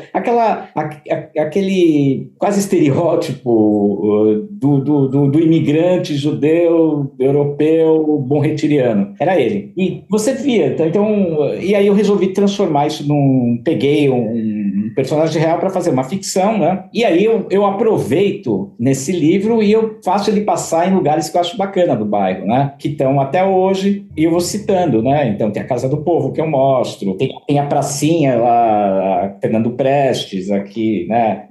aquele quase estereótipo do imigrante judeu, europeu, bom retiriano. Era ele. E você via, então, e aí eu resolvi transformar isso peguei um personagem real para fazer uma ficção, né? E aí eu aproveito nesse livro e eu faço ele passar em lugares que eu acho bacana do bairro, né? Que estão até hoje, e eu vou citando, né? Então tem a Casa do Povo que eu mostro, tem a pracinha lá, a Fernando Prestes aqui, né?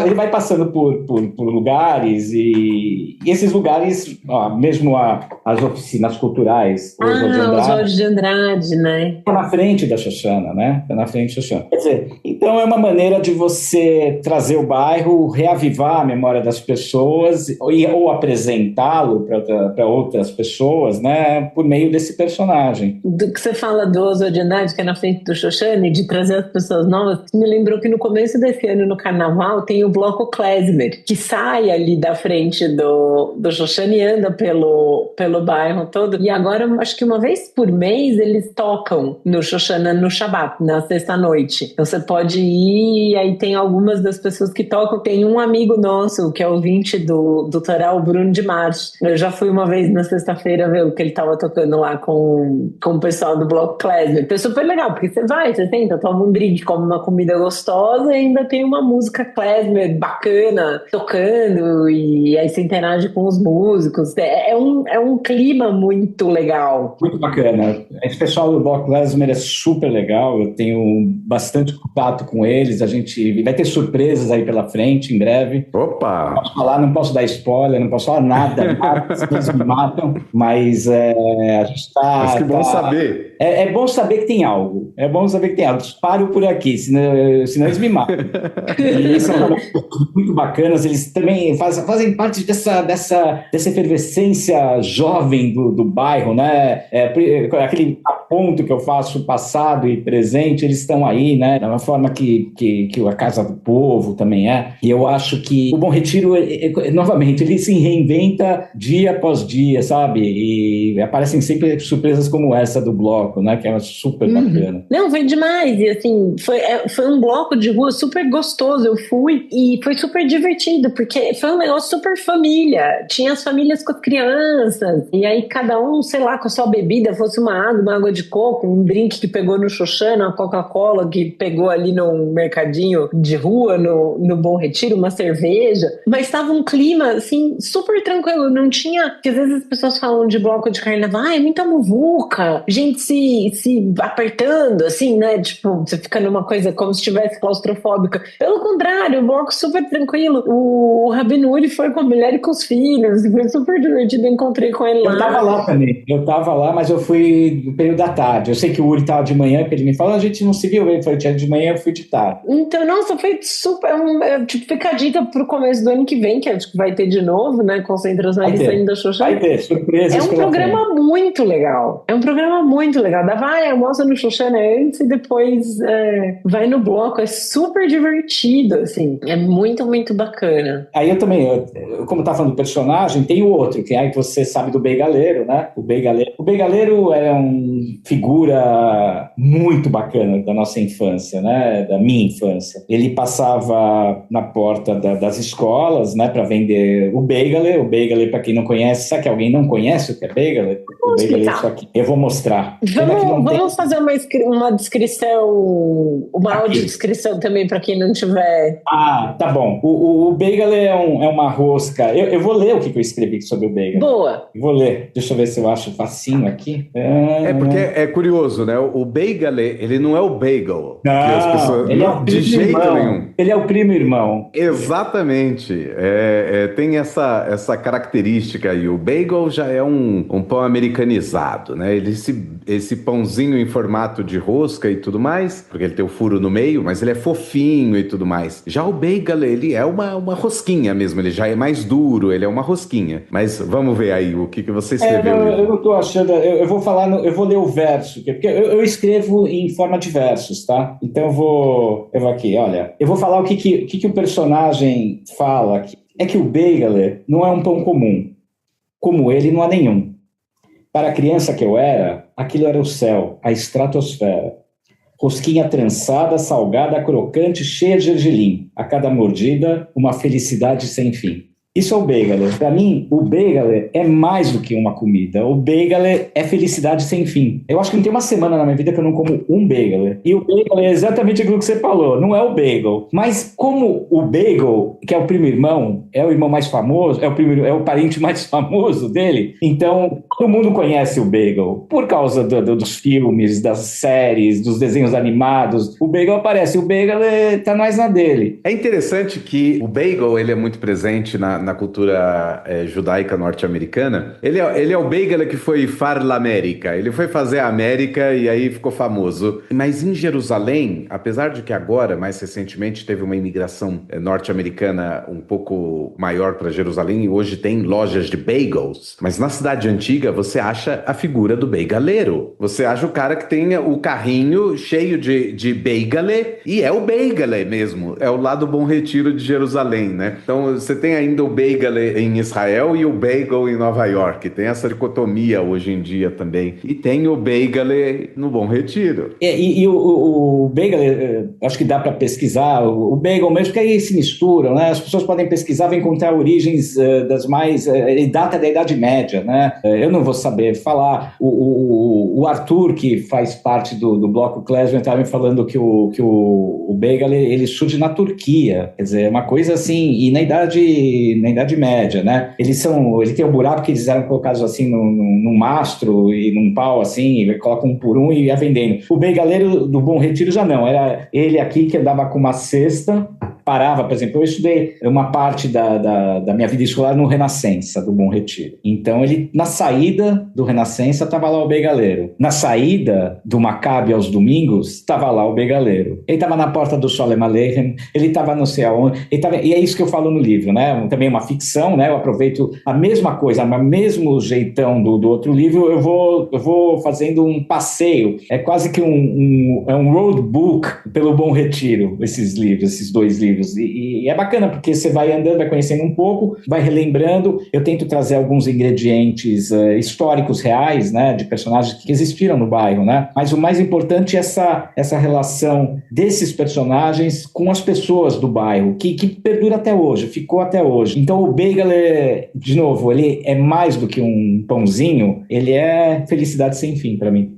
Ele vai passando por lugares e esses lugares, mesmo as oficinas culturais, Oswald de Andrade, né? Tá na frente da Xoxana, né? Tá na frente da Xoxana. Quer dizer, então é uma maneira de você trazer o bairro, reavivar a memória das pessoas ou apresentá-lo para outras pessoas, né? Por meio desse personagem. Do que você fala do Oswald de Andrade, que é na frente do Xoxana, e de trazer as pessoas novas, me lembrou que no começo desse ano, no Carnaval, tem o Bloco Klezmer, que sai ali da frente do Xoxana e anda pelo bairro todo. E agora, acho que uma vez por mês, eles tocam no Xoxana no Shabat, na sexta-noite. Então você pode ir, e aí tem algumas das pessoas que tocam. Tem um amigo nosso, que é ouvinte do Torá, o Bruno de Marchi. Eu já fui uma vez na sexta-feira ver o que ele estava tocando lá com o pessoal do Bloco Klezmer. Então é super legal, porque você senta, toma um drink, come uma comida gostosa e ainda tem uma música Klezmer bacana tocando, e aí você interage com os músicos. É um clima muito legal. Muito bacana. Esse pessoal do Bloco Klezmer é super legal, eu tenho bastante contato com eles, a gente vai ter surpresas aí pela frente, em breve. Opa! Não posso falar, não posso dar spoiler, não posso falar nada, eles me matam, mas a gente está... Mas que bom saber. É bom saber que tem algo, Paro por aqui, senão eles me matam. E são muito bacanas, eles também fazem parte dessa efervescência jovem do bairro, né? Aquele aponto que eu faço passado e presente, eles estão aí, né? Da mesma forma que a Casa do Povo também é. E eu acho que o Bom Retiro, novamente, ele se reinventa dia após dia, sabe? E aparecem sempre surpresas como essa do bloco, né? Que é super bacana. Não, foi demais. E assim, foi um bloco de rua super gostoso. Eu fui e foi super divertido, porque foi um negócio super família. Tinha as famílias com as crianças. E aí cada um, sei lá, com a sua bebida, fosse uma água de coco, um drink que pegou no Xoxana, uma Coca-Cola que pegou ali no mercadinho de rua, no Bom Retiro, uma cerveja. Mas estava um clima, assim, super tranquilo. Não tinha... Porque às vezes as pessoas falam de bloco de carnaval, é muita muvuca, gente se apertando, assim, né? Tipo, você fica numa coisa como se estivesse claustrofóbica. Pelo contrário, o bloco super tranquilo. O Rabino Uri foi com a mulher e com os filhos, foi super divertido, encontrei com ele lá. Eu tava lá também, mas eu fui no período da tarde. Eu sei que o Uri tava de manhã, porque ele me falou, a gente não se viu, ele falou, tinha de manhã, eu fui de tarde. Então, nossa, foi super, tipo, fica a dica pro começo do ano que vem, que acho que vai ter de novo, né, concentrações saindo da Xoxana. Vai ter, surpresas. É um programa muito legal, dava, almoça no Xoxana antes e depois vai no bloco, é super divertido, assim, é muito, muito bacana. Aí eu também, como tá falando do personagem, tem o outro, que aí você sabe do Bey Galeiro, né, o Bey Galeiro é uma figura muito bacana da nossa infância, né, da minha infância. Ele passava na porta das escolas, né, para vender o Beigalê. O Beigalê, para quem não conhece, sabe que alguém não conhece o que é Beigalê? O Beigalê é isso aqui. Eu vou mostrar. Vamos fazer uma descrição, uma audiodescrição também para quem não tiver. Ah, tá bom. O Beigalê é uma rosca. Eu vou ler o que eu escrevi sobre o Beigalê. Boa. Vou ler. Deixa eu ver se eu acho facinho aqui. Porque é curioso, né? O Beigalê, ele não é o bagel. Não, ele é o de jeito nenhum. Ele é o primo irmão. Exatamente. Tem essa característica aí. O bagel já é um pão americanizado, né? Esse pãozinho em formato de rosca e tudo mais, porque ele tem o furo no meio, mas ele é fofinho e tudo mais. Já o bagel, ele é uma rosquinha mesmo, ele já é mais duro, ele é uma rosquinha. Mas vamos ver aí o que você escreveu. Eu não tô achando, eu vou falar, eu vou ler o verso, porque eu escrevo em forma de versos, tá? Então eu vou aqui, olha, eu vou falar o que o personagem fala aqui. É que o Beigalê não é um pão comum. Como ele não há nenhum. Para a criança que eu era, aquilo era o céu, a estratosfera. Rosquinha trançada, salgada, crocante, cheia de gergelim. A cada mordida, uma felicidade sem fim. Isso é o Bagel. Para mim, o Bagel é mais do que uma comida. O Bagel é felicidade sem fim. Eu acho que não tem uma semana na minha vida que eu não como um Bagel. E o Bagel é exatamente aquilo que você falou. Não é o Bagel. Mas como o Bagel, que é o primo irmão, é o irmão mais famoso, é o parente mais famoso dele, então todo mundo conhece o Bagel. Por causa dos filmes, das séries, dos desenhos animados. O Bagel aparece. O Bagel tá mais na dele. É interessante que o bagel ele é muito presente na cultura judaica norte-americana. Ele é o bagel que foi far l'América. Ele foi fazer a América e aí ficou famoso. Mas em Jerusalém, apesar de que agora, mais recentemente, teve uma imigração norte-americana um pouco maior para Jerusalém e hoje tem lojas de bagels. Mas na cidade antiga você acha a figura do bageleiro. Você acha o cara que tem o carrinho cheio de bagel e é o bagel mesmo. É o lado Bom Retiro de Jerusalém, né? Então você tem ainda o bagel em Israel e o bagel em Nova York. Tem essa dicotomia hoje em dia também. E tem o bagel no Bom Retiro. O bagel, acho que dá para pesquisar, o bagel mesmo, porque aí se misturam, né? As pessoas podem pesquisar, vão encontrar origens das mais... data da Idade Média, né? Eu não vou saber falar. O Arthur, que faz parte do Bloco Klezmer, estava me falando que o bagel, ele surge na Turquia. Quer dizer, é uma coisa assim, e na Idade Média, né? Ele tem um buraco que eles eram colocados assim num mastro e num pau assim, e colocam um por um e ia vendendo. O bageleiro do Bom Retiro já não, era ele aqui que andava com uma cesta, parava, por exemplo, eu estudei uma parte da minha vida escolar no Renascença, do Bom Retiro. Então, na saída do Renascença, estava lá o bageleiro. Na saída do Maccabi aos domingos, estava lá o bageleiro. Ele estava na porta do Sholem Aleichem, ele estava não sei aonde, e é isso que eu falo no livro, né? Também uma ficção, né? Eu aproveito a mesma coisa, o mesmo jeitão do outro livro, eu vou fazendo um passeio, é quase que um roadbook pelo Bom Retiro, esses dois livros. E é bacana, porque você vai andando, vai conhecendo um pouco, vai relembrando. Eu tento trazer alguns ingredientes históricos reais, né, de personagens que existiram no bairro, né? Mas o mais importante é essa relação desses personagens com as pessoas do bairro, que perdura até hoje, ficou até hoje. Então o bagel, de novo, ele é mais do que um pãozinho, ele é felicidade sem fim para mim.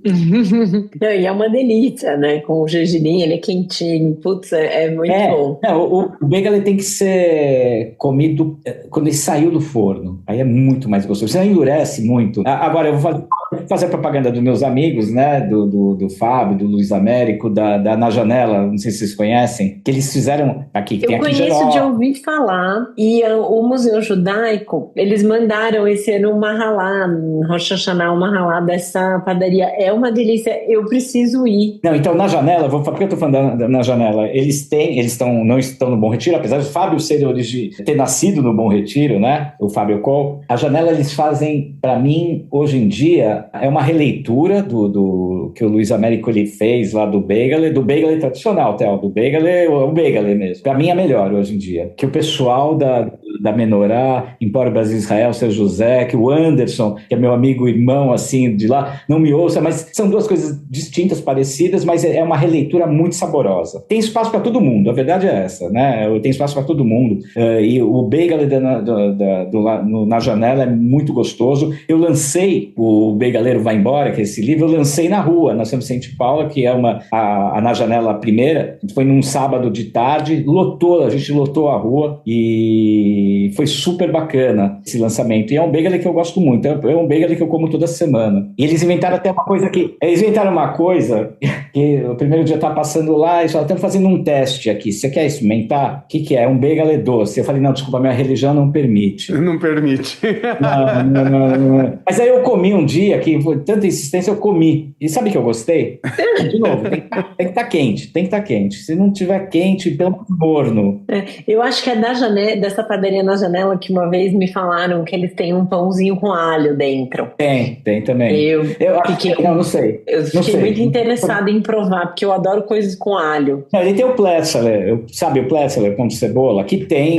Não, e é uma delícia, né? Com o gergelim, ele é quentinho, putz, é muito bom. O bagel tem que ser comido quando ele saiu do forno. Aí é muito mais gostoso. Você endurece muito. Agora, eu vou fazer a propaganda dos meus amigos, né? Do Fábio, do Luiz Américo, da Na Janela, não sei se vocês conhecem, que eles fizeram aqui. Eu conheço de ouvir falar. E o Museu Judaico, eles mandaram esse ano uma ralá, Rosh Hashanah, uma ralá dessa padaria. É uma delícia. Eu preciso ir. Não, então, Na Janela, por que eu estou falando Na Janela? Eles não estão no Bom Retiro, apesar do Fábio ter nascido no Bom Retiro, né? O Fábio Kohl. A Janela, eles fazem, para mim, hoje em dia, é uma releitura do que o Luiz Américo ele fez lá do bagel tradicional, Theo, do bagel, o bagel mesmo. Para mim é melhor hoje em dia. Que o pessoal da Menorá, Empório Brasil Israel, seu José, que o Anderson, que é meu amigo irmão, assim, de lá, não me ouça, mas são duas coisas distintas, parecidas, mas é uma releitura muito saborosa. Tem espaço para todo mundo, a verdade é essa, né? Tem espaço para todo mundo. E o bagel Na Janela é muito gostoso. Eu lancei o Bageleiro Vai Embora, que é esse livro, eu lancei na rua, na São Vicente de Paula, que é a Na Janela primeira. Foi num sábado de tarde, a gente lotou a rua e foi super bacana esse lançamento. E é um bagel que eu gosto muito, é um bagel que eu como toda semana. E eles inventaram até uma coisa que o primeiro dia tá passando lá e só estamos fazendo um teste aqui. Você quer experimentar? O que é? É um bagel doce. Eu falei, não, desculpa, minha religião não permite. Não permite. Não. Mas aí eu comi um dia, que foi tanta insistência, eu comi. E sabe que eu gostei? De novo, tem que estar quente, tem que estar quente. Se não tiver quente, pelo morno. Eu acho que dessa padaria pizzaria na Janela que uma vez me falaram que eles têm um pãozinho com alho dentro. Tem também. Eu fiquei, não sei. Eu Não fiquei sei. muito interessada em provar, porque eu adoro coisas com alho. Não, ele tem o Plätzler, sabe o Plätzler com cebola? Que tem,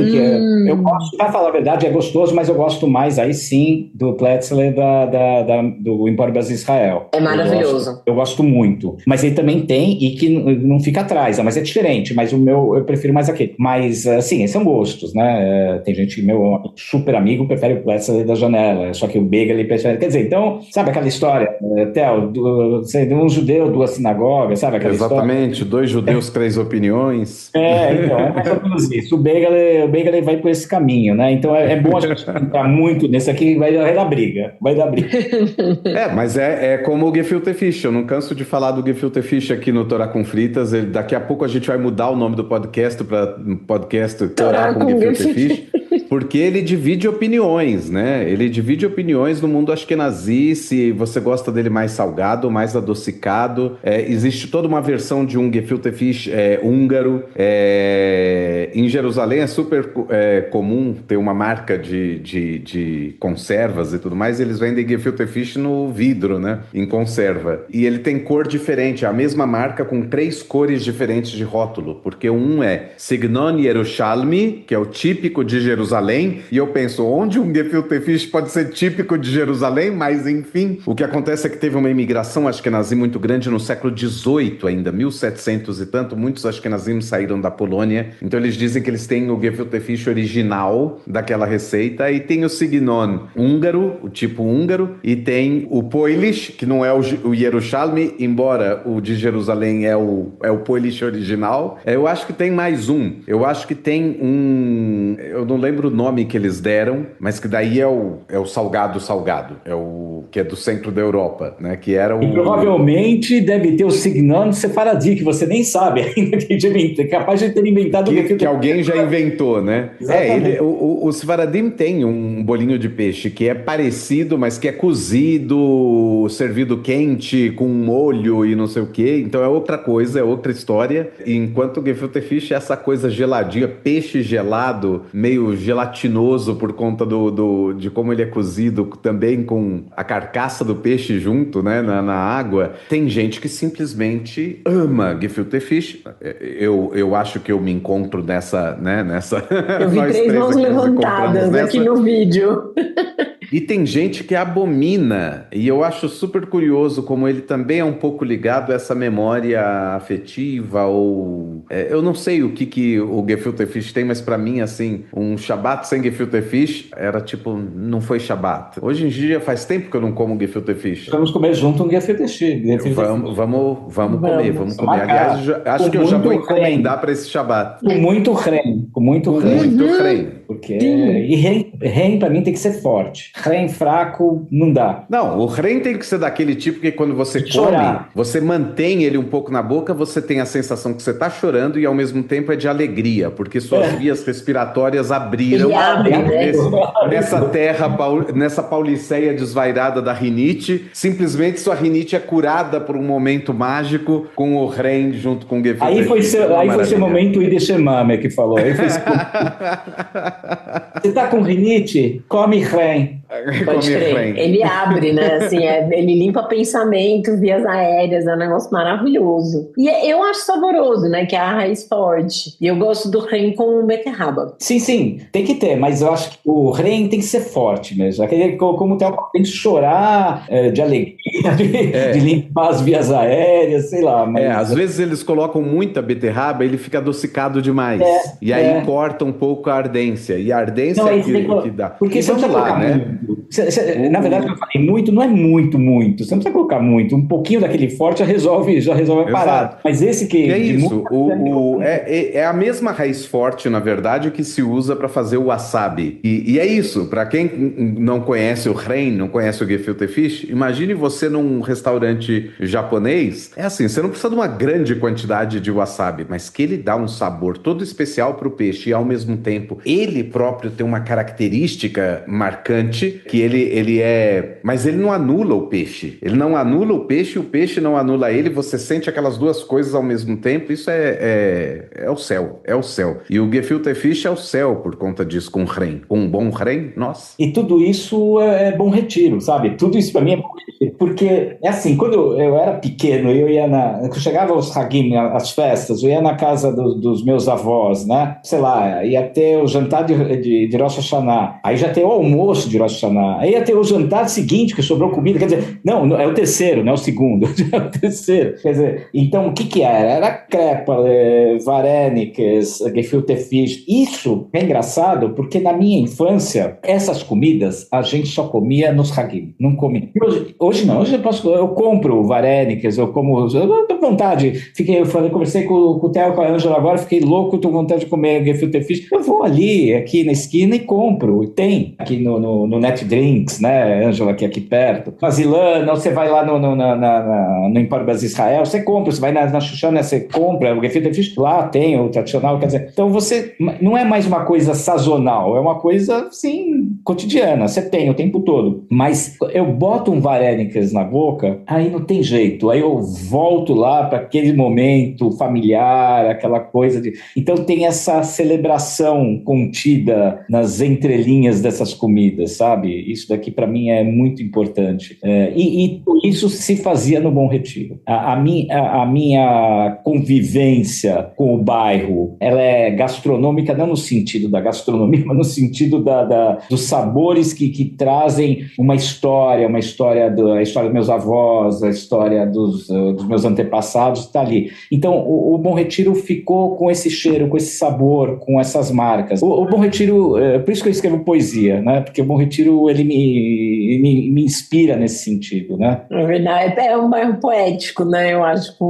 eu gosto, pra falar a verdade, é gostoso, mas eu gosto mais, aí sim, do Plätzler do Empório Brasil Israel. É maravilhoso. Eu gosto muito. Mas ele também tem, e que não fica atrás, mas é diferente, mas o meu, eu prefiro mais aquele. Mas, assim, são gostos, né? Tem gente, meu super amigo, prefere o Plätzler da Janela, só que o Bagel ele prefere. Quer dizer, então, sabe aquela história, Theo, um judeu, duas sinagogas, sabe aquela Exatamente, história? 2 judeus, 3 opiniões. Então, é mais ou menos isso. O Bagel vai por esse caminho, né? Então, é bom a gente entrar muito nesse aqui, vai dar briga. Mas é como o Gefilte Fish, eu não canso de falar do Gefilte Fish aqui no Torá com Fritas, daqui a pouco a gente vai mudar o nome do podcast para podcast Torá com Gefilte Fish, porque ele divide opiniões, né? Ele divide opiniões no mundo ashkenazi, se você gosta dele mais salgado, mais adocicado. Existe toda uma versão de um Gefilte Fish húngaro. Em Jerusalém é super comum ter uma marca de conservas e tudo mais, eles vendem Gefilte Fish no vidro, né? Em conserva. E ele tem cor diferente, a mesma marca com 3 cores diferentes de rótulo, porque um é Signon Yerushalmi, que é o típico de Jerusalém, e eu penso, onde um Gefilte Fish pode ser típico de Jerusalém? Mas enfim, o que acontece é que teve uma imigração ashkenazi muito grande no século XVIII ainda, 1700 e tanto, muitos ashkenazim saíram da Polônia, então eles dizem que eles têm o Gefilte Fish original daquela receita, e tem o Signon húngaro, o tipo húngaro, e tem o Polish, que não é o Yerushalmi, embora o de Jerusalém é o Polish original. Eu acho que tem mais um. Eu acho que tem um... Eu não lembro o nome que eles deram, mas que daí é o salgado, é o que é do centro da Europa, né? Que era o... E provavelmente deve ter o Signon Sefaradi, que você nem sabe ainda, que é capaz de ter inventado... Que alguém já inventou, né? O Sefaradim tem um bolinho de peixe que é parecido, mas que é cozido, servido quente, com molho e não sei o quê. Então é outra coisa, é outra história. Enquanto o Gefilte Fish é essa coisa geladinha, peixe gelado, meio gelatinoso por conta de como ele é cozido, também com a carcaça do peixe junto, né, na água. Tem gente que simplesmente ama Gefilte Fish. Eu acho que eu me encontro nessa. Eu vi 3 mãos levantadas aqui no vídeo. E tem gente que abomina, e eu acho super curioso como ele também é um pouco ligado a essa memória afetiva, ou... eu não sei o que o Gefilte Fish tem, mas pra mim, assim, um Shabbat sem Gefilte Fish era tipo, não foi Shabbat. Hoje em dia faz tempo que eu não como Gefilte Fish. Vamos comer junto um Gefilte Fish. Vamos comer. Aliás, acho que eu já vou encomendar para esse Shabbat. Com muito creme. Porque... E rem pra mim tem que ser forte. Rem fraco, não dá. Não, o rem tem que ser daquele tipo que quando você come, você mantém ele um pouco na boca, você tem a sensação que você tá chorando e ao mesmo tempo é de alegria, porque suas vias respiratórias abriram nessa pauliceia desvairada da rinite. Simplesmente sua rinite é curada por um momento mágico com o rem junto com o Gefilte. Aí foi seu momento Ideshemame que falou. Aí foi Você tá com rinite? Come rem. Pode crer. Ele abre, né? Assim, ele limpa pensamento, vias aéreas, é um negócio maravilhoso. E eu acho saboroso, né? Que é a raiz forte. E eu gosto do rem com beterraba. Sim, tem que ter, mas eu acho que o rem tem que ser forte mesmo. Aquele, como tem que chorar de alegria, de limpar as vias aéreas, sei lá. Mas... às vezes eles colocam muita beterraba e ele fica adocicado demais. E aí corta um pouco a ardência. E a ardência que dá. Porque você vamos lá, né? Na verdade, eu falei muito, não é muito. Você não precisa colocar muito. Um pouquinho daquele forte já resolve a parada. Mas esse que... É isso. É a mesma raiz forte, na verdade, que se usa para fazer o wasabi. E é isso. Para quem não conhece o rem, não conhece o Gefilte Fish, imagine você num restaurante japonês. É assim, você não precisa de uma grande quantidade de wasabi, mas que ele dá um sabor todo especial para o peixe e, ao mesmo tempo, ele próprio tem uma característica marcante. peixe, que ele é... Mas ele não anula o peixe. Ele não anula o peixe e o peixe não anula ele. Você sente aquelas duas coisas ao mesmo tempo. Isso é o céu. É o céu. E o Gefilte Fish é o céu por conta disso, com Ren. Com um bom Ren, nossa. E tudo isso é Bom Retiro, sabe? Tudo isso para mim é Bom Retiro. Porque, é assim, quando eu era pequeno, quando chegava aos Hagim, as festas, eu ia na casa dos meus avós, né? Sei lá, ia ter o jantar de Rosh Hashanah, aí já tem o almoço de Rosh Hashanah, aí ia ter o jantar seguinte, que sobrou comida, quer dizer, não, é o terceiro, não é o segundo, é o terceiro. Quer dizer, então o que era? Era crepa, varenikes, gefilte fish. Isso é engraçado, porque na minha infância, essas comidas a gente só comia nos Hagim, não comia. Hoje não, hoje eu compro varenikes, eu tô vontade, conversei com o Theo, com a Ângela agora, fiquei louco, tô com vontade de comer gefilte fish, eu vou ali, aqui na esquina e compro, tem aqui no Net Drinks, né, Ângela, aqui perto, Vasilana, você vai lá no Empório Brasil Israel, você compra, você vai na Xuxana, você compra, o gefilte fish, lá tem o tradicional, quer dizer, então você, não é mais uma coisa sazonal, é uma coisa, assim, cotidiana, você tem o tempo todo, mas eu boto um varenicas na boca, aí não tem jeito, aí eu volto lá para aquele momento familiar, aquela coisa de... Então tem essa celebração contida nas entrelinhas dessas comidas, sabe? Isso daqui para mim é muito importante. E isso se fazia no Bom Retiro. A minha convivência com o bairro, ela é gastronômica, não no sentido da gastronomia, mas no sentido dos sabores que trazem uma história a história dos meus avós, a história dos meus antepassados, está ali. Então, o Bom Retiro ficou com esse cheiro, com esse sabor, com essas marcas. O Bom Retiro, por isso que eu escrevo poesia, né? Porque o Bom Retiro, ele me inspira nesse sentido, né? É verdade, é um bairro poético, né? Eu acho que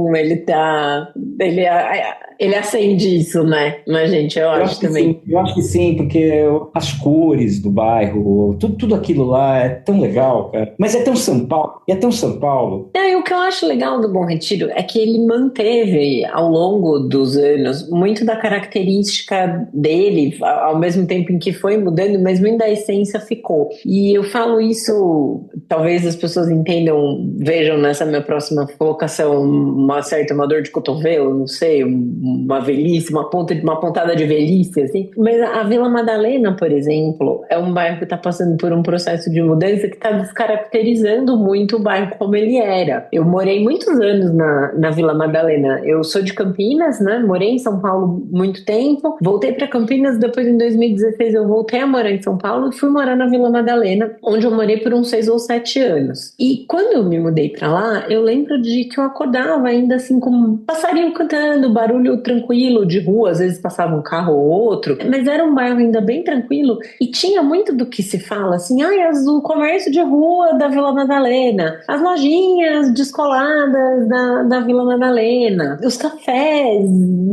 ele acende isso, né? Mas, gente, eu acho também. Sim, eu acho que sim, porque as cores do bairro, tudo aquilo lá é tão legal, cara. Mas é tão São Paulo. E o que eu acho legal do Bom Retiro é que ele manteve, ao longo dos anos, muito da característica dele, ao mesmo tempo em que foi mudando, mas muito da essência ficou. E eu falo isso, talvez as pessoas entendam, vejam nessa minha próxima colocação uma dor de cotovelo, não sei, uma velhice, uma pontada de velhice, assim. Mas a Vila Madalena, por exemplo, é um bairro que está passando por um processo de mudança que está descaracterizando muito o bairro como ele era. Eu morei muitos anos na Vila Madalena. Eu sou de Campinas, né? Morei em São Paulo muito tempo. Voltei para Campinas, depois em 2016 eu voltei a morar em São Paulo e fui morar na Vila Madalena, onde eu morei por uns 6 ou 7 anos. E quando eu me mudei para lá, eu lembro de que eu acordava ainda assim com um passarinho cantando, barulho tranquilo de rua, às vezes passava um carro ou outro, mas era um bairro ainda bem tranquilo e tinha muito do que se fala assim, o comércio de rua da Vila Madalena, as lojinhas descoladas da Vila Madalena, os cafés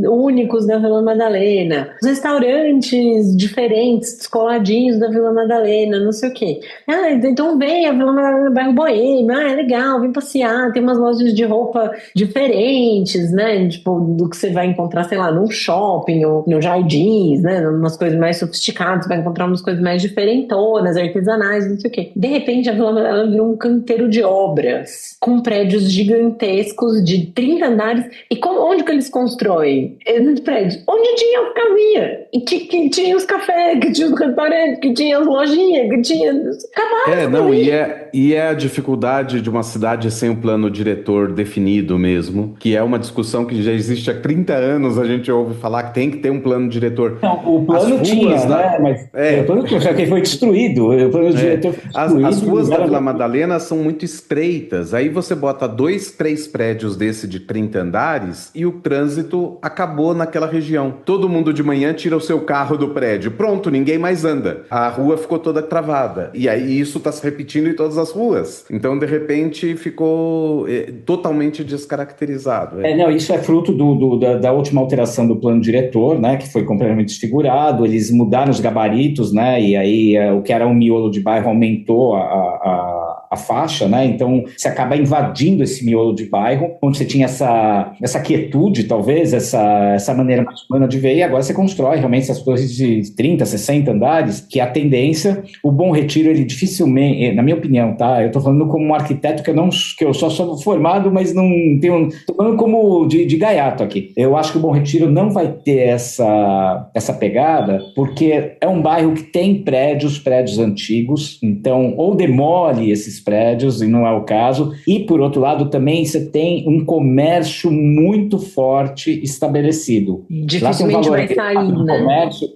únicos da Vila Madalena, os restaurantes diferentes, descoladinhos da Vila Madalena, não sei o quê. Então vem a Vila Madalena, bairro boêmio, é legal, vem passear, tem umas lojas de roupa diferentes, né, tipo, do que você vai encontrar, sei lá, num shopping ou no Jardins, né, umas coisas mais sofisticadas, você vai encontrar umas coisas mais diferentonas, artesanais, não sei o quê. De repente, a Vila Madalena virou um canteiro de obras, com prédios gigantescos de 30 andares. E onde que eles constroem esses prédios? Onde tinha as casinhas, e que tinha os cafés, que tinha os restaurantes, que tinha as lojinhas, que tinha... E é a dificuldade de uma cidade sem um plano diretor definido mesmo, que é uma discussão que já existe há 30 anos, a gente ouve falar que tem que ter um plano diretor. Não, o plano tinha, né? Mas o plano tinha, só que foi destruído. O plano diretor foi destruído. As ruas da Vila Madalena são muito estreitas, aí você bota 2, 3 prédios desse de 30 andares e o trânsito acabou naquela região. Todo mundo de manhã tira o seu carro do prédio, pronto, ninguém mais anda. A rua ficou toda travada. E aí isso está se repetindo em todas as ruas. Então, de repente, ficou totalmente descaracterizado. Isso é fruto da última alteração do plano diretor, né, que foi completamente desfigurado. Eles mudaram os gabaritos, né, e aí o que era um miolo de bairro aumentou a faixa, né? Então você acaba invadindo esse miolo de bairro, onde você tinha essa quietude, talvez, essa maneira mais humana de ver, e agora você constrói realmente essas torres de 30, 60 andares, que é a tendência. O Bom Retiro, ele dificilmente, na minha opinião, tá? Eu tô falando como um arquiteto que eu só sou formado, mas não tenho, tô falando como de gaiato aqui. Eu acho que o Bom Retiro não vai ter essa pegada, porque é um bairro que tem prédios antigos, então ou demole esses prédios, e não é o caso, e por outro lado também você tem um comércio muito forte estabelecido. Dificilmente vai sair, né? Comércio,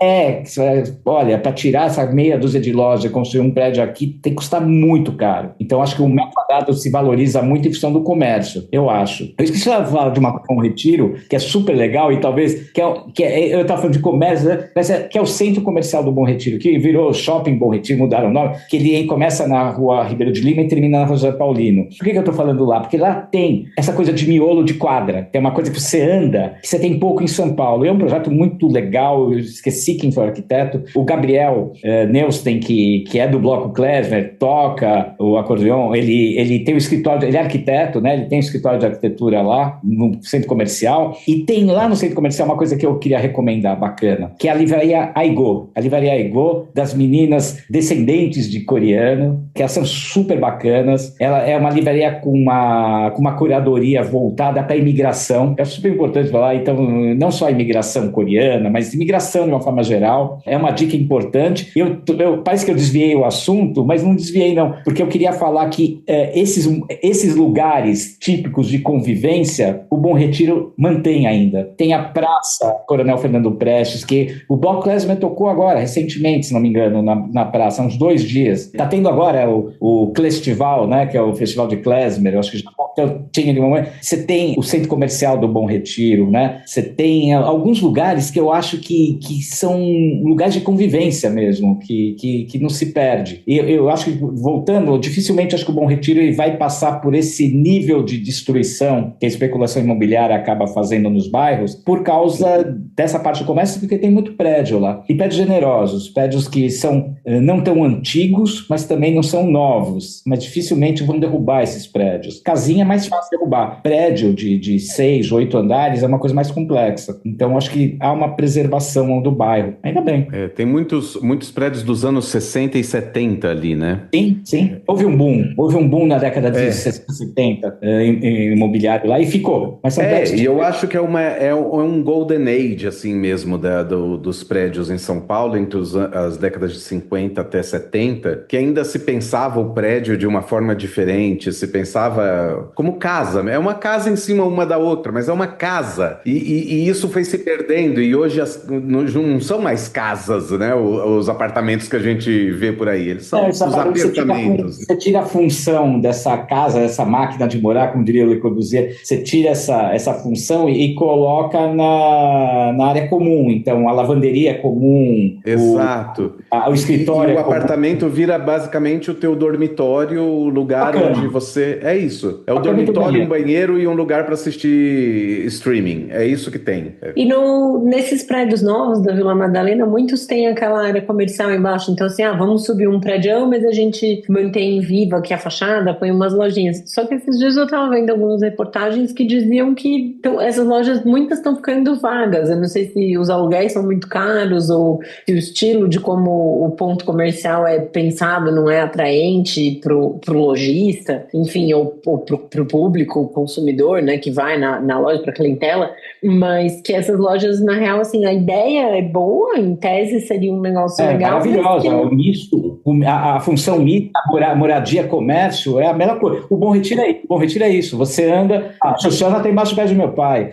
olha, para tirar essa meia dúzia de lojas e construir um prédio aqui tem que custar muito caro. Então acho que o metro quadrado se valoriza muito em função do comércio, eu acho. Eu esqueci de falar de um retiro que é super legal e talvez, eu estava falando de comércio, né? Que é o centro comercial do Bom Retiro, que virou Shopping Bom Retiro, mudaram o nome, que ele começa na rua Ribeiro de Lima e termina na rua José Paulino. Por que eu estou falando lá? Porque lá tem essa coisa de miolo de quadra, tem uma coisa que você anda, que você tem pouco em São Paulo. É um projeto muito legal, eu esqueci quem foi o arquiteto, o Gabriel Neusten, que é do Bloco Klezmer, toca o acordeon, ele tem um escritório, ele é arquiteto, né? Ele tem um escritório de arquitetura lá no centro comercial, e tem lá no centro comercial uma coisa que eu queria recomendar, bacana, que é a livraria Aigo. A livraria Aigo, das meninas descendentes de coreano, que elas são super bacanas. Ela é uma livraria com uma curadoria voltada para a imigração. É super importante falar, então, não só a imigração coreana, mas imigração de uma forma geral. É uma dica importante. Parece que eu desviei o assunto, mas não desviei não, porque eu queria falar que esses lugares típicos de convivência, o Bom Retiro mantém ainda. Tem a Praça Coronel Fernando Prestes, que o Bloco Klezmer tocou agora, recentemente, se não me engano, na praça, há uns 2 dias. Está tendo agora o Klestival, né, que é o Festival de Klezmer, eu acho que já tinha de momento. Você tem o Centro Comercial do Bom Retiro, né? Você tem alguns lugares que eu acho que são lugares de convivência mesmo, que não se perde. E eu acho que, voltando, dificilmente acho que o Bom Retiro ele vai passar por esse nível de destruição que a especulação imobiliária acaba fazendo nos bairros, por causa dessa parte do comércio, porque tem muito prédio lá. E prédios generosos, prédios que são não tão antigos, mas também não são novos, mas dificilmente vão derrubar esses prédios. Casinha é mais fácil derrubar. Prédio de 6, 8 andares é uma coisa mais complexa. Então, acho que há uma preservação do bairro. Ainda bem. Tem muitos prédios dos anos 60 e 70 ali, né? Sim. Houve um boom na década de 60, 70 em imobiliário lá e ficou. Mas são prédios e eu acho que é um golden age, assim mesmo, dos prédios em São Paulo, entre as décadas de 50 até 70, que ainda se pensava o prédio de uma forma diferente, se pensava como casa. É uma casa em cima uma da outra, mas é uma casa. E isso foi se perdendo, e hoje não são mais casas, né? Os apartamentos que a gente vê por aí, eles são os apartamentos. Você tira a função dessa casa, dessa máquina de morar, como diria o Le Corbusier, você tira essa função e coloca na área comum. Então, a lavanderia é comum. Exato. O escritório e o apartamento vira basicamente o teu dormitório, o lugar onde você... É isso. É o dormitório, um banheiro e um lugar para assistir streaming. É isso que tem. E nesses prédios novos da Vila Madalena, muitos têm aquela área comercial embaixo. Então, assim, vamos subir um prédio, mas a gente mantém viva aqui a fachada, põe umas lojinhas. Só que esses dias eu estava vendo algumas reportagens que diziam que essas lojas, muitas estão ficando vagas. Eu não sei se os aluguéis são muito caros ou se o estilo de como o ponto comercial é pensado não é atraente pro lojista, enfim, ou pro público, o consumidor, né, que vai na loja, pra clientela, mas que essas lojas, na real, assim, a ideia é boa, em tese seria um negócio legal. Maravilhosa, o misto, a função mista, moradia, comércio, é a melhor coisa. O Bom Retiro é isso, você anda, a Xuxana tem embaixo do pé do meu pai.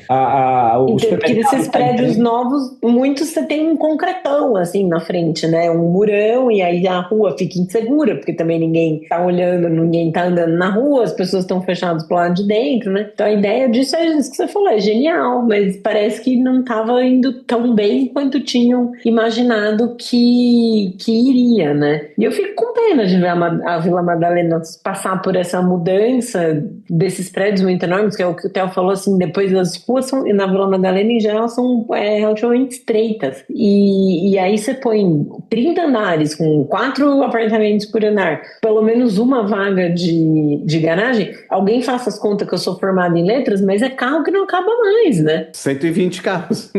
Porque desses prédios novos, muitos você tem um concretão, assim, na frente, né, um murão, e aí a rua fica insegura, porque também ninguém tá olhando, ninguém tá andando na rua, as pessoas estão fechadas pro lado de dentro, né? Então a ideia disso é isso que você falou, é genial, mas parece que não estava indo tão bem quanto tinham imaginado que iria, né? E eu fico com pena de ver a Vila Madalena passar por essa mudança desses prédios muito enormes, que é o que o Theo falou, assim, depois as ruas na Vila Madalena em geral são relativamente estreitas, e aí você põe 30 andares com 4 apartamentos por andar, lugar, pelo menos uma vaga de garagem, alguém faça as contas que eu sou formada em letras, mas é carro que não acaba mais, né? 120 carros.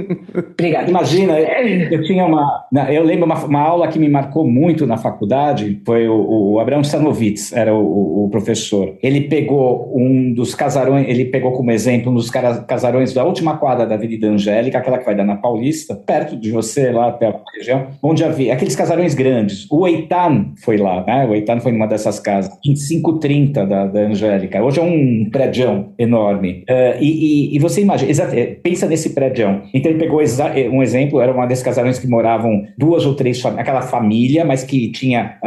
Obrigada. Imagina, eu tinha eu lembro uma aula que me marcou muito na faculdade, foi o Abraão Stanovitz, era o professor. Ele pegou um dos casarões, ele pegou como exemplo um dos casarões da última quadra da Avenida Angélica, aquela que vai dar na Paulista, perto de você, lá perto da região, onde havia aqueles casarões grandes. O Eitan foi lá, né? O Eitan foi numa dessas casas, 2530 da Angélica. Hoje é um prédião enorme. E você imagina, pensa nesse prédião. Então ele pegou um exemplo, era uma desses casarões que moravam 2 ou 3 famílias, aquela família, mas que tinha,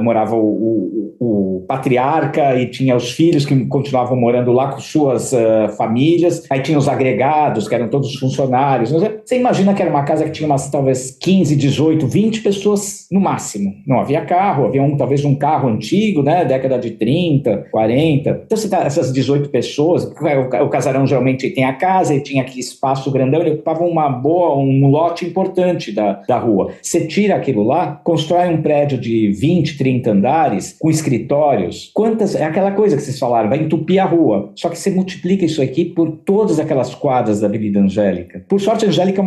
morava o patriarca e tinha os filhos que continuavam morando lá com suas famílias, aí tinha os agregados, que eram todos funcionários. Você imagina que era uma casa que tinha umas, talvez, 15, 18, 20 pessoas no máximo. Não havia carro, havia talvez um carro antigo, né, década de 30, 40. Então, essas 18 pessoas, o casarão geralmente tem a casa e tinha aquele espaço grandão, ele ocupava um lote importante da rua. Você tira aquilo lá, constrói um prédio de 20, 30 andares, com escritórios. É aquela coisa que vocês falaram, vai entupir a rua. Só que você multiplica isso aqui por todas aquelas quadras da Avenida Angélica. Por sorte, a Angélica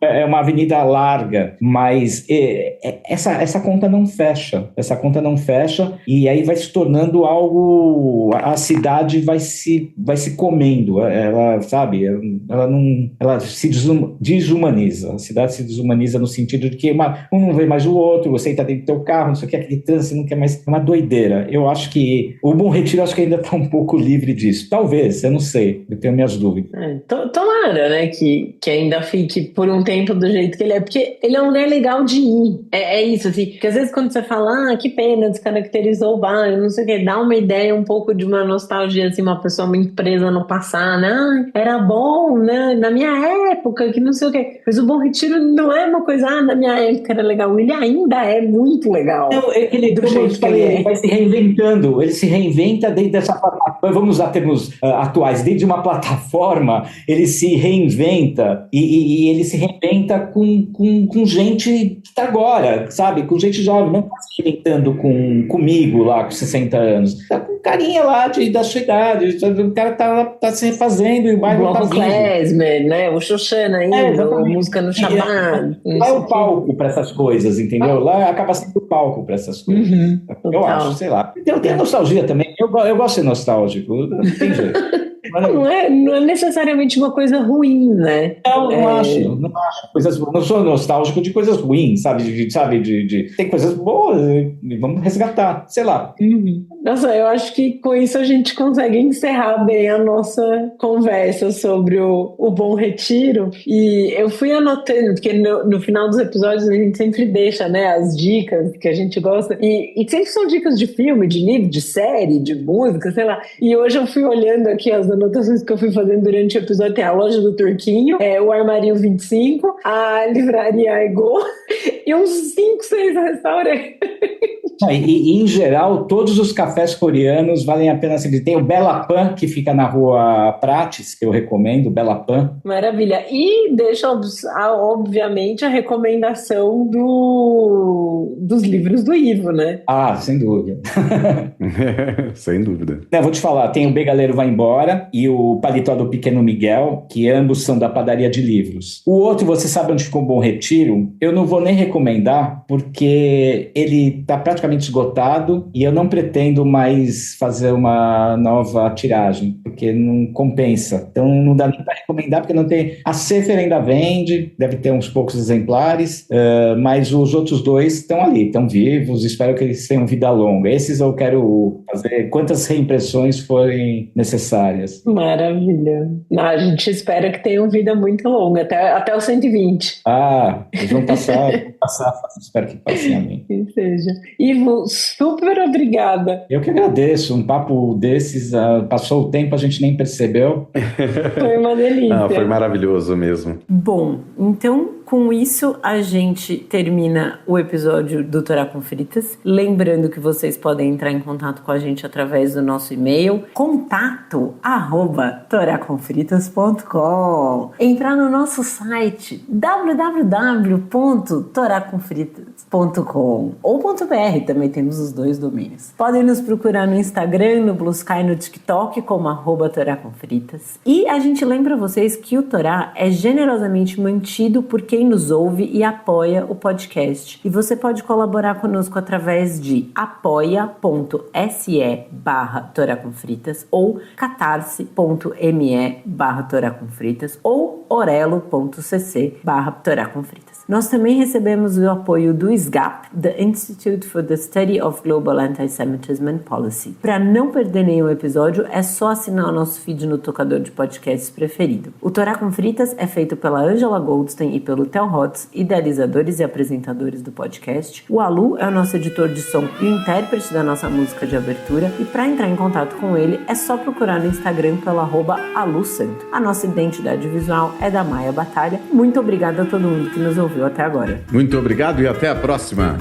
é uma avenida larga, mas essa conta não fecha. Essa conta não fecha e aí vai se tornando algo... A cidade vai se comendo. Ela, sabe, ela se desumaniza. A cidade se desumaniza no sentido de que um não vê mais o outro, você está dentro do teu carro, não sei o que, aquele trânsito, não quer mais... É uma doideira. Eu acho que o Bom Retiro acho que ainda está um pouco livre disso. Talvez, eu não sei. Eu tenho minhas dúvidas. Tomara, né, que ainda fique por um tempo do jeito que ele é, porque ele é um lugar legal de ir. É isso, assim, porque às vezes quando você fala, que pena, descaracterizou o bairro, não sei o que, dá uma ideia um pouco de uma nostalgia, assim, uma pessoa muito presa no passado, né, era bom, né, na minha época, que não sei o que. Mas o Bom Retiro não é uma coisa, na minha época era legal, ele ainda é muito legal. Não, ele vai se reinventando, ele se reinventa dentro dessa plataforma, vamos usar termos atuais, dentro de uma plataforma, ele se reinventa e ele se reinventa com gente que está agora, sabe? Com gente jovem, não está se reinventando comigo lá, com 60 anos. Está com carinha lá da sua idade, o cara tá se refazendo e o bairro tá vivo. O Klezmer, né? O Xoxana ainda, a música no chamado. Lá é o palco para essas coisas, entendeu? Lá acaba sendo o palco para essas coisas. Eu acho, sei lá. Então tem a nostalgia também. Eu gosto de ser nostálgico, não tem jeito. Não é necessariamente uma coisa ruim, né? Não acho. Não sou nostálgico de coisas ruins, sabe? Tem coisas boas e vamos resgatar, sei lá. Nossa, eu acho que com isso a gente consegue encerrar bem a nossa conversa sobre o Bom Retiro. E eu fui anotando, porque no final dos episódios a gente sempre deixa, né, as dicas que a gente gosta. E sempre são dicas de filme, de livro, de série, de música, sei lá. E hoje eu fui olhando aqui as anotações que eu fui fazendo durante o episódio. Tem a Loja do Turquinho, o Armarinho 25, a Livraria Aigo e uns 5, 6 restaurantes. E em geral, todos os cafés coreanos valem a pena. Tem o Bela Pan, que fica na rua Prates, que eu recomendo, Bela Pan. Maravilha. E deixa, obviamente, a recomendação dos livros do Ivo, né? Sem dúvida. Sem dúvida. Vou te falar, tem o Begaleiro Vai Embora e o Paletó do Pequeno Miguel, que ambos são da Padaria de Livros. O outro, você sabe onde ficou o Bom Retiro? Eu não vou nem recomendar, porque ele está praticamente esgotado e eu não pretendo mais fazer uma nova tiragem, porque não compensa. Então não dá nem para recomendar, porque não tem... A Sefer ainda vende, deve ter uns poucos exemplares, mas os outros 2 estão ali, estão vivos, espero que eles tenham vida longa. Esses eu quero fazer quantas reimpressões forem necessárias. Maravilha. A gente espera que tenham vida muito longa, até os 120. Eles vão passar, espero que passem a mim. Que seja. Ivo, super obrigada. Eu que agradeço, um papo desses, passou o tempo, a gente nem percebeu. Foi uma delícia. Foi maravilhoso mesmo. Bom, então com isso a gente termina o episódio do Torá com Fritas. Lembrando que vocês podem entrar em contato com a gente através do nosso e-mail contato@toracomfritas.com, entrar no nosso site www.toracomfritas.com ou .br, também temos os dois domínios. Podem nos procurar no Instagram, no Blue Sky, no TikTok como @toracomfritas. E a gente lembra vocês que o Torá é generosamente mantido por quem nos ouve e apoia o podcast. E você pode colaborar conosco através de apoia.se/toracomfritas ou catarse.me/toracomfritas ou orelo.cc/toracomfritas. Nós também recebemos o apoio do SGAP, The Institute for the Study of Global Anti-Semitism and Policy. Para não perder nenhum episódio, é só assinar o nosso feed no tocador de podcasts preferido. O Torá com Fritas é feito pela Angela Goldstein e pelo Theo Hotz, idealizadores e apresentadores do podcast. O Alu é o nosso editor de som e o intérprete da nossa música de abertura. E para entrar em contato com ele, é só procurar no Instagram pelo @alusanto. A nossa identidade visual é da Maia Batalha. Muito obrigada a todo mundo que nos ouviu até agora. Muito obrigado e até a próxima!